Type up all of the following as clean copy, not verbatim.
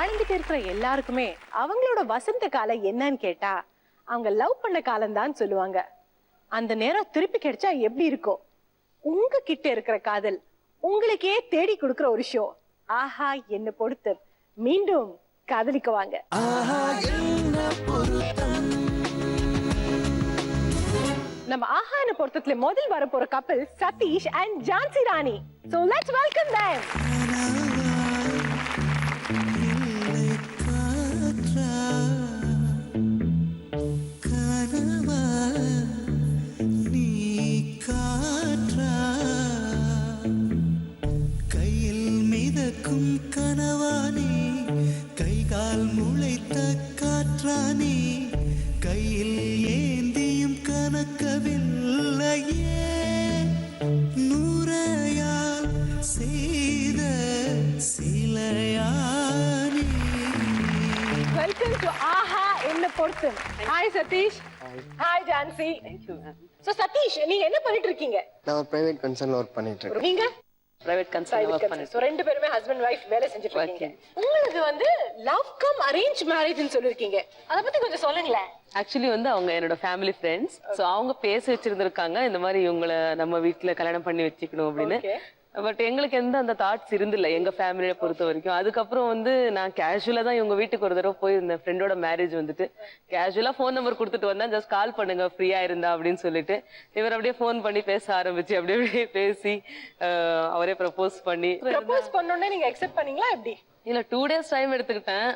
வாழ்ந்துட்டு இருக்கிற எல்லாருக்குமே அவங்களோட வசந்த காலம் என்னன்னு கேட்டா அவங்க லவ் பண்ண காலம் தான் சொல்லுவாங்க. அந்த நேரம் திருப்பி கிடைச்சா எப்படி இருக்கும்? உங்ககிட்ட இருக்கிற காதல் உங்களுக்கே தேடி கொடுக்கிற ஒரு ஷோ ஆஹா என்ன பொறுத்து. மீண்டும் காதலிக்குவாங்க. நம்ம ஆஹான பொருத்தத்துல முதல் வர போற கப்பல் Sathish and Jhansi Rani. So let's welcome them. கனவானே கைகால் முளைத்த காற்றானே கையில் ஏந்தியும் கனக்கவில்லையே நூறையால் செய்த சிலையானே. Welcome to ஆஹா என்ன பொறுத்து. Hi Sathish. Hi Jhansi. Thank you ma'am. So Sathish நீங்க என்ன பண்ணிட்டு இருக்கீங்க? நான் ஒரு பிரைவேட் கன்சர்ன்ல வர்க் பண்ணிட்டு இருக்கேன். நீங்க Private concern work பண்ணிட்டு. So ரெண்டு பேருமே ஹஸ்பண்ட் வைஃப் வேலை செஞ்சுட்டு இருக்கீங்க. உங்களுக்கு வந்து லவ் கம் அரேஞ்ச் மேரேஜ்னு சொல்லிருக்கீங்க. அத பத்தி கொஞ்சம் சொல்லுங்களேன். ஆக்சுவலி வந்து அவங்க என்னோட ஃபேமிலி ஃப்ரெண்ட்ஸ். சோ அவங்க பேசி வச்சிருந்திருக்காங்க இந்த மாதிரி இவங்களை நம்ம வீட்ல கல்யாணம் பண்ணி வச்சுக்கணும் அப்படின்னு. பட் எங்களுக்கு எந்த அந்த தாட்ஸ் இருந்தில்ல எங்க ஃபேமிலியை பொறுத்த வரைக்கும். அதுக்கப்புறம் வந்து நான் கேஷுவலா தான் இவங்க வீட்டுக்கு ஒரு தடவை போய் இந்த ஃப்ரெண்டோட மேரேஜ் வந்துட்டு கேஷுவலா ஃபோன் நம்பர் கொடுத்துட்டு வந்தேன். ஜஸ்ட் கால் பண்ணுங்க ஃப்ரீயா இருந்தா அப்படின்னு சொல்லிட்டு இவர் அப்படியே ஃபோன் பண்ணி பேச ஆரம்பிச்சு அப்படியே பேசி அவரே ப்ரப்போஸ் பண்ணி பண்ணோடனே நீங்க அக்செப்ட் பண்ணீங்களா எப்படி? இல்ல 2 days டைம் எடுத்துக்கிட்டேன்.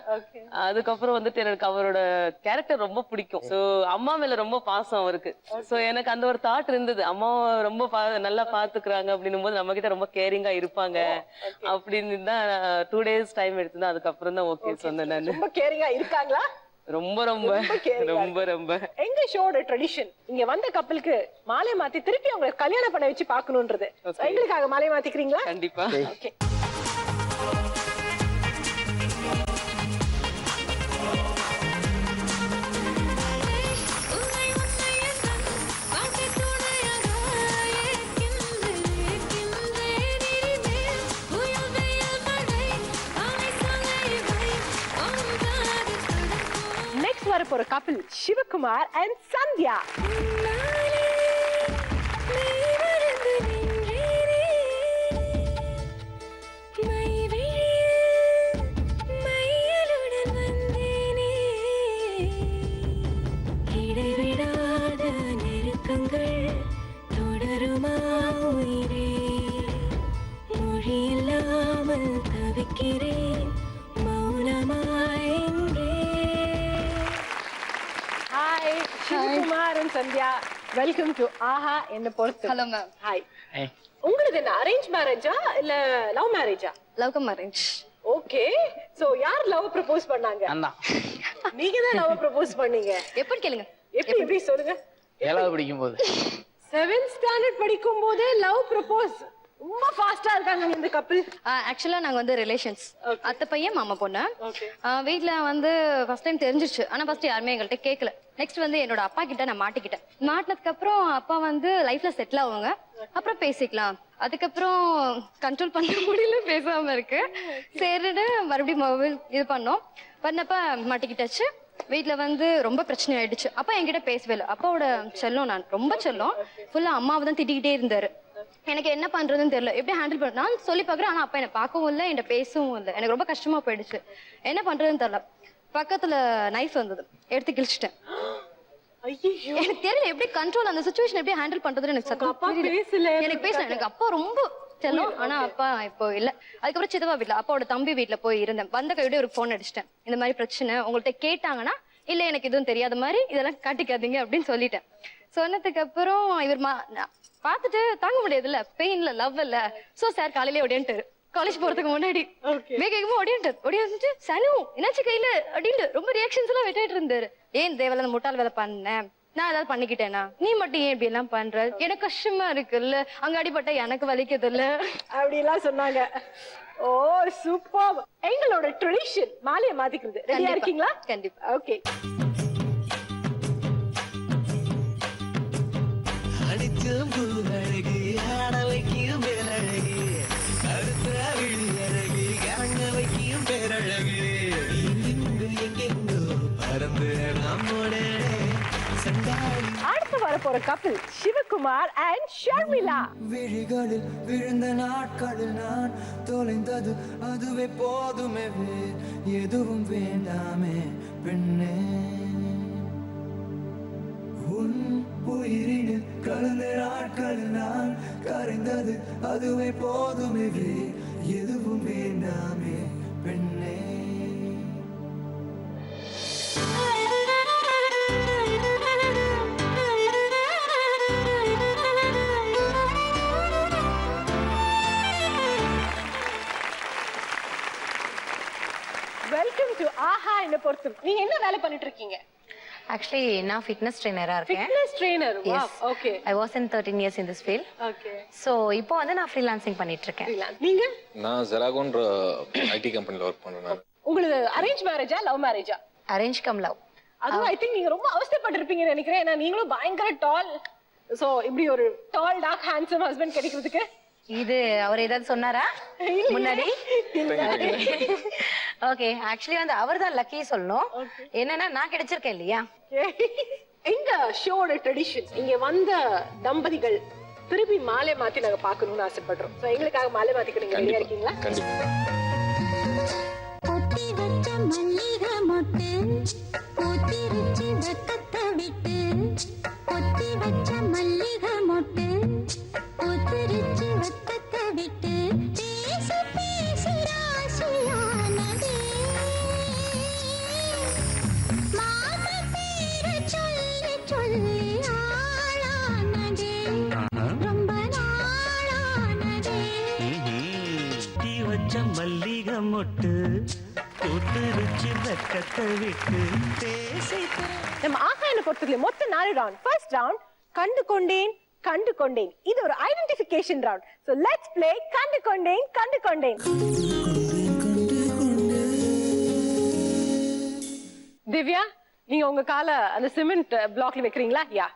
அதுக்கப்புறம் வந்துட்டு எனக்கு அவரோட கேரக்டர் ரொம்ப பிடிக்கும். சோ அம்மா மேல ரொம்ப பாசம் அவருக்கு. சோ எனக்கு அந்த ஒரு தாட் இருந்தது, அம்மா ரொம்ப நல்லா பாத்துக்கிறாங்க அப்படின்னும் போது நம்ம கிட்ட ரொம்ப கேரிங்கா இருப்பாங்க அப்படின்னு தான் 2 days டைம் எடுத்துதான். அதுக்கப்புறம் தான் ஓகே சொன்னேன். நான் ரொம்ப கேரிங்கா இருக்காங்களா? ரொம்ப ரொம்ப ரொம்ப ரொம்ப. எங்க ஷோட ட்ரெடிஷன் இங்க வந்த கப்பலுக்கு மாலை மாத்தி திருப்பி அவங்க கல்யாணம் பண்ண வச்சு பாக்கணும்ன்றது. எங்களுக்காக மாலை மாத்திக்கிறீங்களா? கண்டிப்பா. ஓகே. வர போற கப்பல் சிவகுமார் அண்ட் சந்தியா. இடைவிடாத நெருக்கங்கள் தொடருமா உயிரே, மொழி இல்லாமல் தவிக்கிறேன் மௌனமாய். Sivakumar and Sandhya, welcome to ஆஹா என்ன பொறுத்து. Hello ma'am. ஹாய். உங்களுக்கு என்ன அரேஞ்ச் மேரேஜா இல்ல லவ் மேரேஜா? Love cum arrange. Okay. So யார் லவ் ப்ரப்போஸ் பண்ணாங்க? நீங்க தான் லவ் ப்ரப்போஸ் பண்ணீங்க. எப்படி கேளுங்க? எப்படி சொல்லுங்க. 7வது படிக்கும் போது 7th ஸ்டாண்டர்ட் படிக்கும் போதே லவ் ப்ரப்போஸ். ரொம்ப ஃபாஸ்டா இருக்காங்க இந்த கப்பல். ஆக்சுவலா நாங்க வந்து ரிலேஷன்ஸ். அத்தை பையன் மாமா பொண்ணு. வீட்ல வந்து ஃபர்ஸ்ட் டைம் தெரிஞ்சிருச்சு. ஆனா ஃபர்ஸ்ட் யாருமே எங்கள்கிட்ட கேட்கல. நெக்ஸ்ட் வந்து என்னோட அப்பா கிட்ட நான் மாட்டிக்கிட்டேன். மாட்டினதுக்கு அப்புறம் அப்பா வந்து லைஃப்ல செட்டில் ஆகுங்க, அப்புறம் பேசிக்கலாம். அதுக்கப்புறம் கண்ட்ரோல் பண்ண முடியல, பேசாம இருக்கு. சரின்னு மறுபடியும் மொபைல் இது பண்ணப்ப மாட்டிக்கிட்டாச்சு. வீட்டுல வந்து ரொம்ப பிரச்சனை ஆயிடுச்சு. அப்பா என்கிட்ட பேசவே இல்லை. அப்பாவோட செல்லம், நான் ரொம்ப செல்லம். ஃபுல்லா அம்மாவை தான் திட்டிக்கிட்டே இருந்தாரு. எனக்கு என்ன பண்றதுன்னு தெரியல, எப்படி ஹேண்டில் பண்ண. நான் சொல்லி பாக்குறேன், ஆனா அப்பா என்ன பார்க்கவும் இல்லை, என்கிட்ட பேசவும் இல்லை. எனக்கு ரொம்ப கஷ்டமா போயிடுச்சு. என்ன பண்றதுன்னு தெரியல. பக்கத்துல நைஃப் வந்தது, எடுத்து கிழிச்சிட்டேன். எனக்கு தெரியல எப்படி கண்ட்ரோல், அந்த சிச்சுவேஷன் எப்படி ஹேண்டில் பண்றதுன்னு எனக்கு எனக்கு பேசல. எனக்கு அப்பா ரொம்ப செல்லம், ஆனா அப்பா இப்போ இல்ல. அதுக்கப்புறம் சித்தப்பா வீட்டுல, அப்பாவோட தம்பி வீட்டுல போய் இருந்தேன். வந்த கையோட ஒரு போன் அடிச்சிட்டேன். இந்த மாதிரி பிரச்சனை உங்கள்ட்ட கேட்டாங்கன்னா இல்ல எனக்கு எதுவும் தெரியாத மாதிரி இதெல்லாம் காட்டிக்காதீங்க அப்படின்னு சொல்லிட்டேன். சொன்னதுக்கு அப்புறம் இவர் பாத்துட்டு தாங்க முடியாதுல்ல, பெயின்ல லவ் இல்ல. சோ சார் காலையிலே ஓடியான்ட்டாரு. காலேஜ் போறதுக்கு முன்னாடி வேகமா ஓடியாந்துட்டு சனு என்னாச்சு கையில அப்படின்னு ரொம்ப ரியாக்ஷன்ஸ் எல்லாம் வெட்டிட்டு இருந்தாரு. ஏன் தேவையில்ல முட்டாள் வேலை பண்ணேன், நான் ஏதாவது பண்ணிக்கிட்டேனா, நீ மட்டும் ஏன் இப்படி எல்லாம் பண்ற, எனக்கு கஷ்டமா இருக்குல்ல, அங்க அடிபட்ட எனக்கு வலிக்குது இல்ல அப்படி எல்லாம் சொன்னாங்க. ஓ சூப்பர். எங்களோட ட்ரெடிஷன் மாலையை மாத்திக்கிறது. ரெடியா இருக்கீங்களா? கண்டிப்பா. ஓகே. அடிக்கும் பூவழகு ஆட வைக்கும் பேரழகு, அடுத்த விழி அழகு கரங்க வைக்கும் பேரழகு. for a couple, Shivakumar and Sharmila. விழிகளில் விழுந்த நாட்களில் நான் தொலைந்தது அதுவே போதுமே வேறு எதுவும் வேண்டாமே பெண்ணே உன் உயிரினில் கலந்த நாட்களில் நான் கரைந்தது அதுவே போதுமே வேறு எதுவும் வேண்டாமே பெண்ணே Welcome to ஆஹா என்ன பொறுத்தும். நீங்க என்ன வேலை பண்ணிட்டு இருக்கீங்க? Actually, நான் fitness trainer-ஆ இருக்கேன். Fitness trainer. Wow. Yes. Okay. I was in 13 years in this field. Okay. So, இப்போ வந்து நான் freelancing பண்ணிட்டு இருக்கேன். நீங்க? நான் ஜெராகோன்ற ஐடி கம்பெனில ஒர்க் பண்றேன். உங்களுக்கு அரேஞ்ச் மேரேஜா லவ் மேரேஜா? Arrange cum love. அதுவும் ஐ திங்க் நீங்க ரொம்ப அவஸ்தைப்பட்டிருப்பீங்கன்னு நினைக்கிறேன். ஏன்னா நீங்களும் பயங்கர டால். சோ இப்படி ஒரு டால் டார்க் ஹேண்ட்ஸம் ஹஸ்பண்ட் கிடைக்கிறதுக்கு இது அவர் ஏதாவது சொன்னாரா முன்னாடி? ஓகே, ஆக்சுவலி வந்து அவர் தான் லக்கி சொல்லணும். என்னன்னா நான் கிடைச்சிருக்கேன் இல்லையா? எங்க ஷோட ட்ரெடிஷன் இங்க வந்த தம்பதிகள் திருப்பி மாலை மாத்தி நாங்க பாக்கணும்னு ஆசைப்படுறோம். சோ எங்களுக்காக மாலை மாத்திக்க நீங்க ரெடியா இருக்கீங்களா? கண்டிப்பா. பொத்தி வச்ச மல்லிகை மொட்டு பூத்திருச்சு வெக்கத்தை விட்டு பொத்தி வச்ச மல்லிகை மொட்டு பூத்திருச்சு வெக்கத்தை விட்டு பேசி பேசி ராசியானதே மாத பேரை சொல்லி சொல்லி ஆளானதே ரொம்ப நாளானதே வச்ச மல்லிகை மொட்டு பூத்திருச்சு வெக்கத்தை விட்டு பேசி நம்ம ஆஹா என்ன பொறுத்தவரை மொத்தம் 4 ரவுண்ட். ஃபர்ஸ்ட் ரவுண்ட் கண்டு கொண்டேன் கண்டு கொண்டேன். இது ஒரு identification round. So let's play கண்டு கொண்டேன் கண்டு கொண்டேன். திவ்யா, நீங்க உங்க காலை அந்த சிமெண்ட் பிளாக்ல வைக்கிறீங்களா? யா.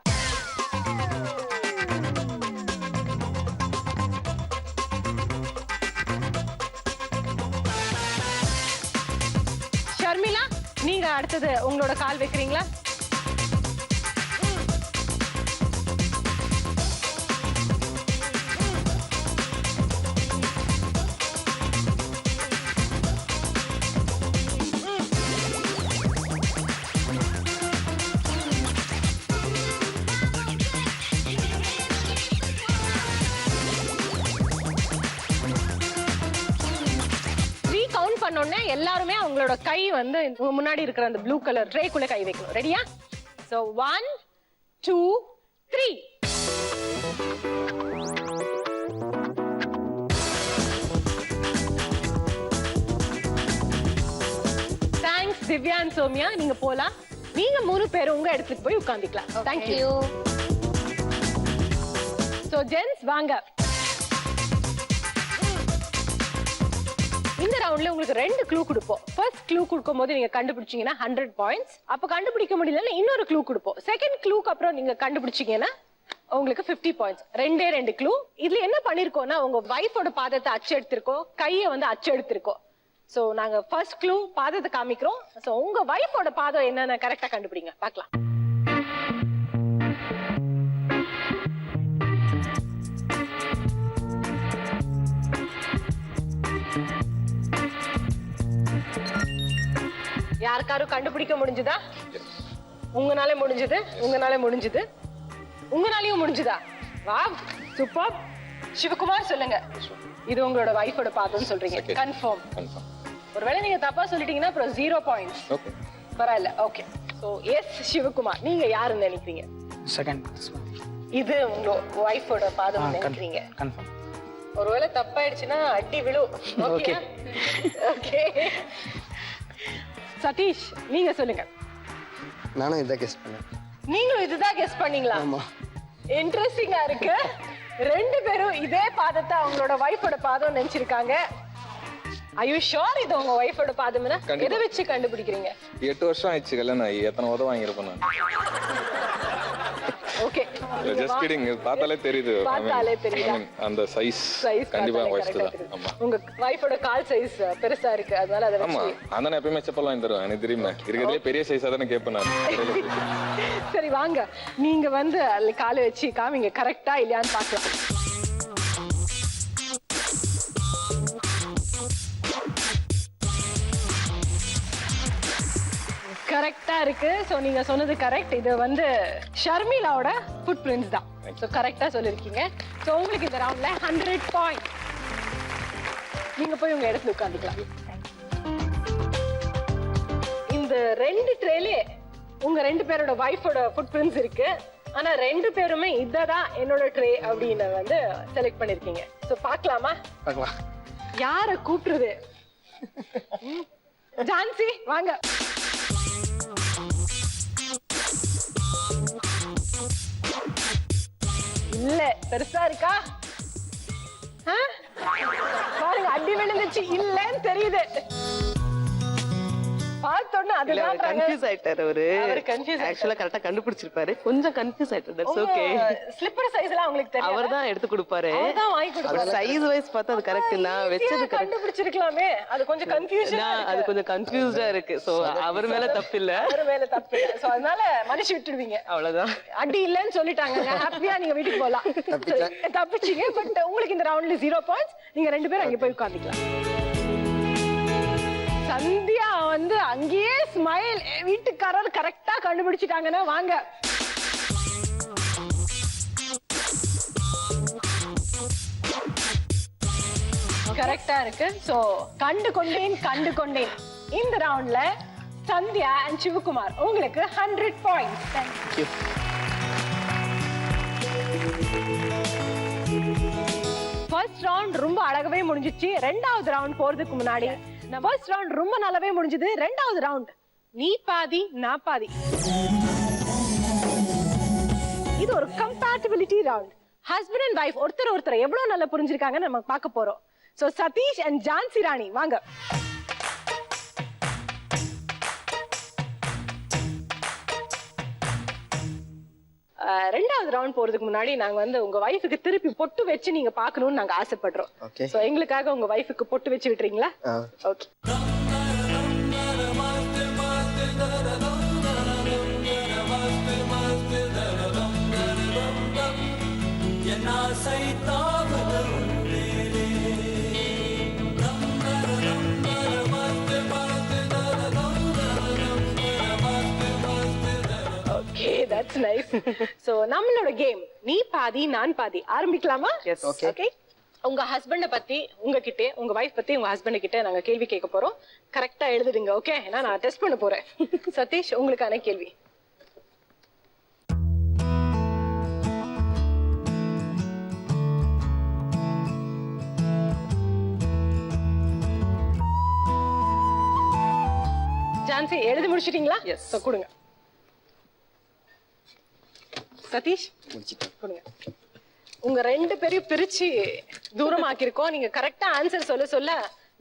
ஷர்மிளா, நீங்க அடுத்தது உங்களோட கால் வைக்கிறீங்களா? பண்ணோம்னா எல்லாருமே அவங்களோட கை வந்து முன்னாடி இருக்கிற அந்த ப்ளூ கலர் ட்ரேக்குள்ள கை வைக்கணும். ரெடியா? So 1 2 3. Thanks Divya and Soumya. நீங்க போலாம். நீங்க 3 பேரும் உங்க இடத்துக்கு போய் உட்கார்ந்துக்கலாம். Thank you. சோ ஜென்ஸ் வாங்க. இந்த ரவுண்ட்ல உங்களுக்கு 2 க்ளூ கொடுப்போம். ஃபர்ஸ்ட் க்ளூ கொடுக்கும்போது நீங்க கண்டுபிடிச்சீங்கன்னா 100 பாயிண்ட்ஸ். அப்ப கண்டுபிடிக்க முடியலன்னா இன்னொரு க்ளூ கொடுப்போம். செகண்ட் க்ளூக்கு அப்புறம் நீங்க கண்டுபிடிச்சீங்கன்னா உங்களுக்கு 50 பாயிண்ட்ஸ். 2 க்ளூ. இதுல என்ன பண்ணிருக்கோம்னா உங்க வைஃபோட பாதத்தை அச்சு எடுத்திருக்கோம், கையை வந்து அச்சு எடுத்திருக்கோம். சோ நாங்க ஃபர்ஸ்ட் க்ளூ பாதத்தை காமிக்கிறோம். சோ உங்க வைஃபோட பாதம் என்னன்னு கரெக்டா கண்டுபிடிங்க. பார்க்கலாம். யாருக்காரும் கண்டுபிடிக்க முடிஞ்சதா? உங்கனாலே முடிஞ்சது, உங்கனாலே முடிஞ்சது, உங்கனாலையும் முடிஞ்சதா? Wow, super. சிவகுமார் சொல்லுங்க. இது உங்களோட வைஃபோட பாதம்னு சொல்றீங்க. கன்ஃபார்ம். ஒருவேளை நீங்க தப்பா சொல்லிட்டீங்கன்னா அப்புறம் 0 பாயிண்ட்ஸ். ஓகே. பரவாயில்ல. ஓகே. சோ எஸ் சிவகுமார், நீங்க யாருன்னு நினைக்கிறீங்க? செகண்ட். இது உங்களோட வைஃபோட பாதம் நினைக்கிறீங்க? கன்ஃபார்ம். ஒருவேளை தப்பாயிடுச்சுன்னா அடி விழும். ஓகே. ஓகே. சதீஷ், நீங்க சொல்லுங்க. நானும் இதான் கெஸ் பண்ணேன். நீங்களும் இதுதான் கெஸ் பண்ணீங்களா? ஆமா. இன்ட்ரெஸ்டிங்கா இருக்கு. 2 பேரும் இதே பாதத்தை அவங்களோட வைஃபோட பாதம் நினைச்சிருக்காங்க. Are you sure இது உங்க வைஃபோட பாதம்னா? எதை வச்சு கண்டுபிடிக்கிறீங்க? 8 வருஷம் ஆயிடுச்சு கல்யாணம் ஆகி. எத்தனை உதவ வாங்கியிருப்பேன் நான். ஓகே ஜஸ்ட் கிடிங், பார்த்தாலே தெரியுது. பார்த்தாலே தெரியுதா? அந்த சைஸ் கண்டிப்பா வைஃப் தான். ஆமா, உங்க வைஃபோட கால் சைஸ் பெருசா இருக்கு, அதனால அதை ஆமா. நான் எப்பயுமே செப்பல் வாங்கி தருவேன், எனக்கு தெரியுமா. இருக்கிறதுலே பெரிய சைஸா தானே கேட்பேன் நான். சரி வாங்க, நீங்க வந்து அதுல காலை வச்சு காமிங்க கரெக்டா இல்லையான்னு பார்க்கலாம். கரெக்டா இருக்கு. சோ நீங்க சொன்னது கரெக்ட். இது வந்து ஷர்மிளாவோட ஃபுட் பிரிண்ட்ஸ் தான். சோ கரெக்டா சொல்லிருக்கீங்க. சோ உங்களுக்கு இந்த ரவுண்ட்ல 100 பாயிண்ட். நீங்க போய் உங்க இடத்துல உட்கார்ந்துக்கலாம். இந்த 2 ட்ரேலே உங்க 2 பேரோட வைஃபோட ஃபுட் பிரிண்ட்ஸ் இருக்கு. ஆனா 2 பேருமே இததான் என்னோட ட்ரே அப்படின்னு வந்து செலக்ட் பண்ணிருக்கீங்க. சோ பார்க்கலாமா? பார்க்கலாம். யார கூப்பிடுறது? ஜான்சி வாங்க. இல்ல பெருசா இருக்கா? பாருங்க, அடி விழுந்துச்சு. இல்லன்னு தெரியுது. பார்த்தோன்னா அதுதான் கன்ஃபியூஸ் ஆயிட்டாரு அவரு. கன்ஃபியூஸ் ஆக்சுவலா கரெக்டா கண்டுபிடிச்சிருப்பாரு, கொஞ்சம் கன்ஃபியூஸ் ஆயிட்டாரு. That's okay. ஸ்லிப்பர் சைஸ்லாம் உங்களுக்கு தெரியும். அவர்தான் எடுத்து கொடுப்பாரு. அவர்தான் வாங்கி கொடுப்பாரு. சைஸ் வைஸ் பார்த்தா அது கரெக்ட். நான் வெச்சது கரெக்ட். கண்டுபிடிச்சிருக்கலாமே. அது கொஞ்சம் கன்ஃபியூஷனா இருக்கு. அது கொஞ்சம் கன்ஃபியூஸ்டா இருக்கு. சோ அவர் மேல தப்பு இல்ல. அவர் மேல தப்பு இல்ல. சோ அதனால மனுஷி விட்டுடுவீங்க. அவ்வளவுதான். அடி இல்லன்னு சொல்லிட்டாங்க. ஹாப்பியா நீங்க வீட்டுக்கு போலாம். தப்பிச்சீங்க. பட் உங்களுக்கு இந்த ரவுண்ட்ல 0 பாயிண்ட்ஸ். நீங்க 2 பேரும் அங்க போய் உட்கார்ந்துக்கலாம். சந்தியா வந்து அங்கேயே ஸ்மைல். வீட்டுக்காரர் கரெக்டா கண்டுபிடிச்சிட்டாங்கன்னா வாங்க. கரெக்டா இருக்கு. சோ கண்டு கொண்டேன். இந்த ரவுண்ட்ல சந்தியா அண்ட் சிவகுமார் உங்களுக்கு 100 பாயிண்ட்ஸ். தேங்க்யூ. ஃபர்ஸ்ட் ரவுண்ட் ரொம்ப அழகவே முடிஞ்சிச்சு. 2வது ரவுண்ட் போறதுக்கு முன்னாடி ஃபர்ஸ்ட் ரவுண்ட் ரொம்ப நல்லாவே முடிஞ்சது. 2வது ரவுண்ட் நீ பாதி நான் பாதி. இது ஒரு compatibility round. Husband and wife ஒருத்தர் எவ்வளவு நல்லா புரிஞ்சிருக்காங்கன்னு நம்ம பார்க்க போறோம். சோ சதீஷ் அண்ட் ஜான்சி ராணி வாங்க. ரெண்டாவது ரவுண்ட் போறதுக்கு முன்னாடி நாங்க வந்து உங்க வைஃபுக்கு திருப்பி பொட்டு வச்சு நீங்க பாக்கணும்னு நாங்க ஆசைப்படுறோம். சோ எங்களுக்காக உங்க வைஃபுக்கு பொட்டு வச்சு விட்டுறீங்களா? ஓகே. That's nice. So நம்மளோட கேம் நீ பாதி நான் பாதி ஆரம்பிக்கலாமா? Yes. Okay. உங்க ஹஸ்பண்ட பத்தி உங்ககிட்ட, உங்க வைஃப் பத்தி உங்க ஹஸ்பண்ட் கிட்ட நாங்க கேள்வி கேட்க போறோம். கரெக்டா எழுதுடுங்க. ஓகே? நான் டெஸ்ட் பண்ண போறேன். சதீஷ் உங்களுக்கான கேள்வி. ஜான்சி எழுதி முடிச்சிட்டீங்களா? எஸ். கொடுங்க. சதீஷ் கொடுங்க. உங்க 2 பேரையும் பிரிச்சு தூரமாக்கிருக்கோம். நீங்க கரெக்டா ஆன்சர் சொல்ல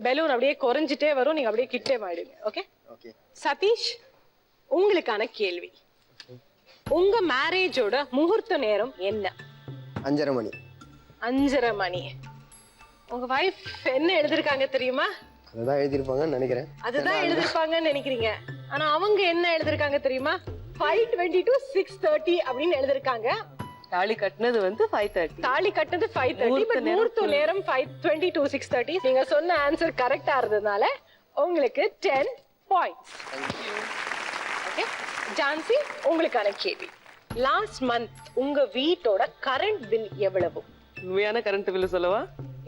பெலூன் அப்படியே குறைஞ்சிட்டே வரும். நீங்க அப்படியே கிட்டே மாடுங்க. ஓகே? சதீஷ் உங்களுக்கான கேள்வி. உங்க மேரேஜோட முகூர்த்த நேரம் என்ன? 5:30 மணி. 5:30 மணி. உங்க வைஃப் என்ன எழுதிருக்காங்க தெரியுமா? அதுதான் எழுதிருப்பாங்கன்னு நினைக்கிறேன். அதுதான் எழுதிருப்பாங்கன்னு நினைக்கிறீங்க. ஆனா அவங்க என்ன எழுதிருக்காங்க தெரியுமா? 5:20 to 6:30 அப்படின்னு எழுதிருக்காங்க. தாலி கட்டினது வந்து 5:30. தாலி கட்டினது 5:30. பட் முகூர்த்த நேரம் 5:20 to 6:30. நீங்க சொன்ன ஆன்சர் கரெக்டா இருந்ததுனால உங்களுக்கு 10 பாயிண்ட்ஸ். ஓகே? ஜான்சி உங்களுக்கான கேள்வி. லாஸ்ட் மந்த் உங்க வீட்டோட கரண்ட் பில் எவ்வளவு? உண்மையான கரண்ட் பில் சொல்லவா?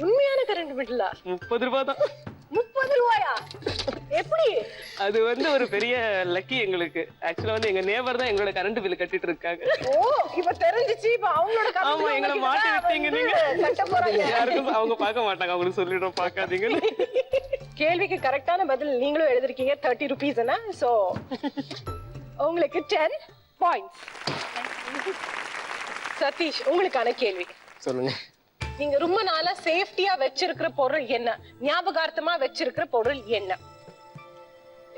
உண்மையான கரண்ட் பில்லா? 30 ரூபாய் தான். 30 ரூபாயா? எப்படி? அது வந்து ஒரு பெரிய லக்கி எங்களுக்கு. ஆக்சுவலா வந்து எங்க நேபர் தான் எங்களோட கரண்ட் பில் கட்டிட்டு இருக்காங்க. ஓ, இப்ப தெரிஞ்சிச்சு. இப்ப அவங்களோட கரண்ட் ஆமா, எங்களை மாட்டி விட்டீங்க நீங்க. கட்ட போறாங்க. யாருக்கும் அவங்க பார்க்க மாட்டாங்க. அவங்களுக்கு சொல்லிடுறோம் பார்க்காதீங்கன்னு. கேள்விக்கு கரெக்டான பதில் நீங்களும் எழுதிருக்கீங்க. 30 rupees. சோ உங்களுக்கு 10 பாயிண்ட்ஸ். சதீஷ் உங்களுக்கான கேள்வி. சொல்லுங்க. நீங்க ரொம்ப நாளா சேஃப்டியா வச்சிருக்கிற பொருள் என்ன? ஞாபகார்த்தமா வச்சிருக்கிற பொருள் என்ன?